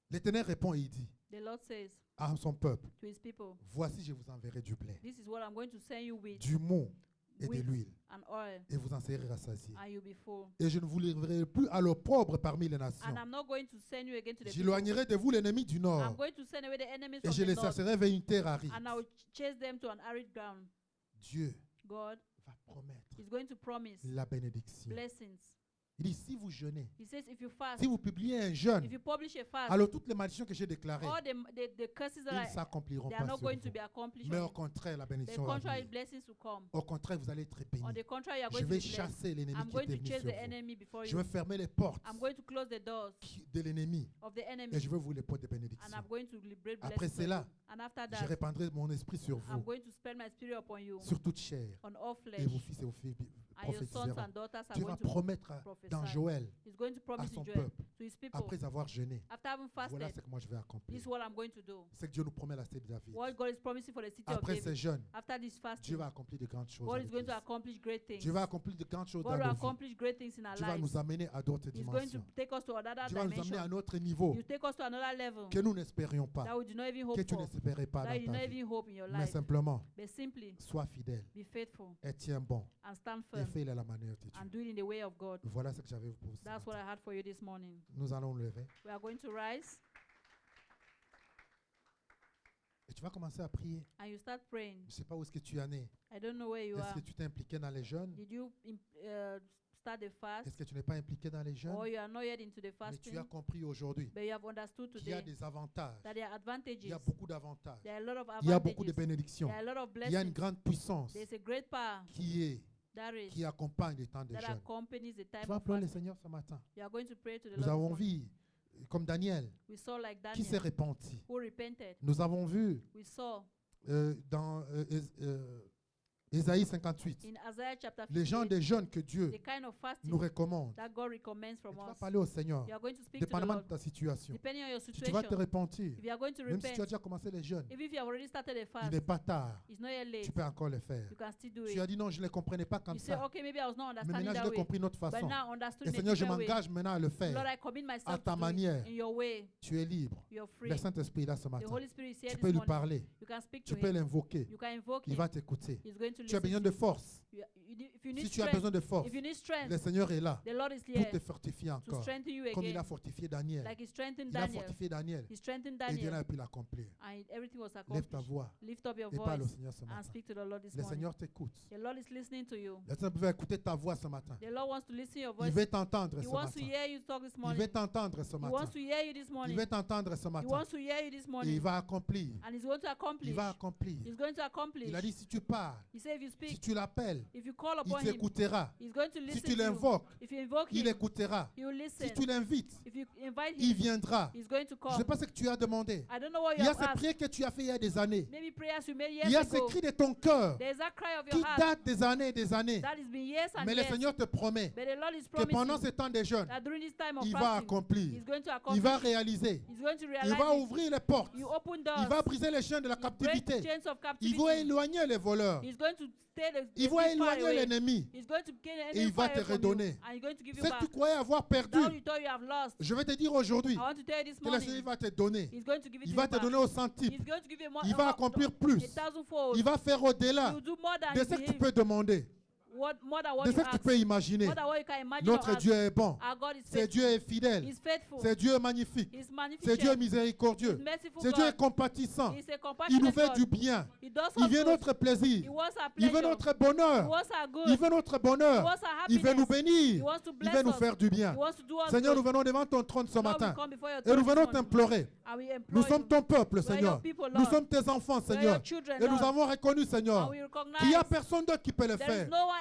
L'Éternel répond et il dit The Lord says à son peuple, to his people, voici je vous enverrai du blé, this is what I'm going to send you with, du mou et de wheat l'huile, and oil, et vous en serez rassasiés. and you'll be full. Et je ne vous livrerai plus à l'opprobre parmi les nations. And I'm not going to send you again to the people. J'éloignerai de vous l'ennemi du I'm nord, going to send away the enemies et of je the les north, chasserai vers une terre aride. and I will chase them to an arid ground. Dieu God va promettre is going to promise la bénédiction. blessings. Il dit, si vous jeûnez, He says, if you fast, si vous publiez un jeûne, if you publish a fast, alors toutes les malédictions que j'ai déclarées, all the curses ils that ne s'accompliront they pas are not sur going to vous. be accomplished. Mais on au you. contraire, la The bénédiction va contrary venir. blessings will come. Au contraire, vous allez être bénis. On the contrary, you are Je going to vais be blessed. chasser l'ennemi I'm qui going était to venu chase sur the vous. enemy before Je you. vais fermer les portes I'm going to close the doors de l'ennemi of the et enemy, je vais vous les portes de and bénédiction. I'm going to liberate Après blessings on cela, you. And after Je that, répandrai mon esprit sur I'm vous, going to spend my spirit upon you, sur toute chair, on all et flesh, vos fils et vos filles and your sons prophétiseront. and daughters are Dieu going va to promettre dans prophesy. Joël, He's going to à promise son to Joel, peuple, to his people, après avoir jeûné, after having voilà fasted, ce que moi je vais this accomplir. is what I'm going to do. C'est que Dieu nous promet la cité de David. What God is promising for the city of Après ces David. jeûnes, After this Dieu fasting, va accomplir de grandes choses. God avec is going to nous. accomplish great things. Dieu va accomplir de grandes choses God dans will nos vies. accomplish great things in our Dieu va lives. nous amener à d'autres He's going to dimensions. take us to another Dieu va nous amener à dimension. un autre niveau You take us to another level que nous n'espérions pas, that we do not even que hope tu for, n'espérais pas that you dans do ta not vie. even hope in your Mais life. simplement, But simply sois fidèle be faithful et tiens bon and stand et firm fais-le à la manière de and Dieu. do it in the way of God. Voilà ce que j'avais pour vous. ce That's what matin. I had for you this morning. Nous allons nous lever We are going to rise et tu vas commencer à prier. and you start praying. Je ne sais pas où est-ce que tu en es. I don't know where you Est-ce are. que tu t'es impliqué dans les jeûnes? Did you start the fast, Est-ce que tu n'es pas impliqué dans les jeûnes? or you are not yet into the Mais fasting, tu as compris aujourd'hui but you have understood qu'il y a today des avantages. that there are advantages. Il y a beaucoup d'avantages. There are a lot of Il y a beaucoup de advantages. bénédictions. There are a lot of Il y a une blessings. grande puissance There's a great power qui accompagne les temps de that jeûne. accompanies the Tu time vas of pleurer le fasting. Seigneur ce matin. You are going to pray to the Nous Lord. avons this morning. vu, comme Daniel, We saw like qui s'est Daniel repenti. who repented. Nous avons vu We saw dans Ésaïe 58, in Isaiah chapter les gens 58 des jeûnes que Dieu the kind of fasting nous recommande. that God recommends Et from tu vas us. parler au Seigneur, You are going to speak to the dépendamment de Lord ta situation. depending on your Si tu vas te situation. repentir, If you are going to même si tu as repent, déjà commencé les jeûnes, even if you have already started a il fast, n'est pas tard. it's not yet late. Tu peux encore le faire. You can still do Tu as it. dit non, je ne le comprenais pas comme You say, ça. okay, maybe I was not Mais understanding maintenant, je that l'ai way. compris d'une autre But façon. now I understood Et in a Seigneur, je different way. m'engage maintenant à le Lord, faire. I commit myself À ta to do manière. it in your way. Tu es libre. You're free. Le Saint-Esprit est là ce The matin. Holy Spirit is here Tu this peux lui morning. parler. You can speak Tu to peux him. l'invoquer. You can invoke Il him. va t'écouter. He's going to Tu as listen. besoin de force. If you need Si tu as strength, besoin de force, if you need le strength, Seigneur est là the Lord is pour here te fortifier to encore. strengthen you Comme il a again. fortifié Daniel. Like he strengthened Il a Daniel. fortifié Daniel. He strengthened Et Dieu Daniel. a pu l'accomplir. And everything was Lève ta accomplished. voix Lift up your et parle au voice Seigneur ce and matin. speak to the Lord this Le morning. Seigneur t'écoute. The Lord is listening to you. Le Seigneur veut écouter ta voix ce matin. The Lord wants to listen to your Il voice. veut t'entendre He ce wants to matin. hear you talk this Il morning. veut t'entendre ce He matin. wants to hear you this Il morning. veut t'entendre ce He matin. wants to hear you this Et il morning. va accomplir. And he's going to Il accomplish. va accomplir. He's going to accomplish. Il a dit si tu parles, He said if you si speak, tu l'appelles, if you call il upon him, t'écoutera. he's going to Si listen tu to you. l'invoques, If you invoke il him, écoutera. he will listen. Si tu l'invites, If you invite il him, viendra. he's going to Je ne sais come. pas ce que tu as demandé. I don't know what Il you y a have ces asked. prières que tu as fait il y a des années. Maybe prayers you made Il y a years ces ago. cris de ton cœur There's that cry of qui your heart datent des années et des années. that has been years and Mais le years. Seigneur te promet But the Lord is que pendant promising ce temps de jeûne, that during this time of il va fasting, accomplir. he's going to Il accomplish. va réaliser. He's going to Il realize va it. ouvrir les portes. You open Il doors. va briser les chaînes de la You break captivité. chains of Il captivity. va éloigner les voleurs. He's going to stay the Il va far éloigner away. l'ennemi. He's going to gain Et il va far te away from redonner. you, and he's going to give you Ce que tu back. croyais avoir perdu, Now you thought you have lost. je vais te dire aujourd'hui I want to tell you this que le Seigneur morning. va te donner. He's going to give it Il to va you te back. donner au centuple. He's going to give you more. Il va accomplir plus. A thousandfold. Il va faire au-delà You do more than de you ce que tu believe. peux demander, More than what de you ce que tu ask. peux imaginer. More than what you can imagine or Notre ask. Dieu est bon. Our God is C'est faithful. Dieu est fidèle. He's faithful. C'est Dieu magnifique. He's C'est magnificent. Dieu miséricordieux. He's merciful C'est Dieu God. compatissant. He's a Il compassionate nous fait God. du bien. He does Il us veut good. notre plaisir. He wants our Il veut pleasure. notre He bonheur. wants our good. Il veut notre He bonheur. wants our Il veut nous happiness. He bénir. wants to Il bless veut nous us. faire du bien. He wants to do us Seigneur, nous good. venons devant ton trône ce Lord, we matin. come before your Et nous throne venons this morning. t'implorer. And we Nous implore sommes you. ton peuple, We are Seigneur. your people, Nous Lord. sommes tes enfants, We are Seigneur. your children, Et nous Lord. avons reconnu, And Seigneur, we recognize qu'il n'y a personne d'autre qui peut le there is faire. no one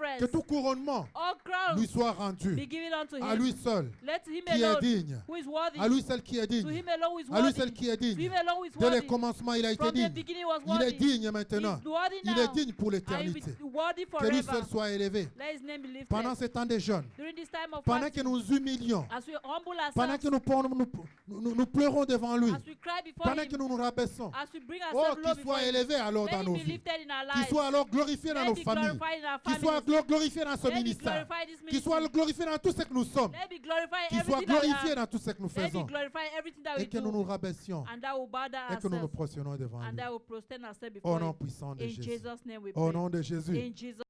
Que tout couronnement all lui crowns soit rendu be given unto à him. lui seul, Let him qui est alone digne, who is worthy. à lui seul qui est To digne, him alone who is à lui seul worthy. qui est To him digne. alone who is Dès le worthy. commencement, il a été From the digne. beginning he was Il est worthy. digne He maintenant. is worthy Il est now. digne pour And he is l'éternité. worthy Que lui forever. seul soit élevé. Let his name be lifted. Pendant ces temps de jeûne, During this time of pendant que fasting, nous humilions, as we humble pendant ourselves, que nous pleurons devant lui, as we cry before pendant que him, nous nous rabaissons, as we bring oh, ourselves low qu'il before soit him, élevé alors let dans him nos be vies. lifted in our Qu'il lives. soit alors glorifié dans Let nos him be familles. glorified in our Qu'il soit families. glorifié dans ce Let him be ministère. glorified in this Qu'il soit ministry. glorifié dans tout ce que nous sommes. Let him be glorified Qu'il soit everything that we glorifié are. dans tout ce que nous Let him faisons. be glorified everything that we Et que nous do. nous rabaissions. And that will bow down Et que nous nous ourselves. prosternons devant And lui. that will prostrate ourselves Au before nom him. puissant de In Jésus. Jesus' name we Au pray. nom de Jésus. In Jesus'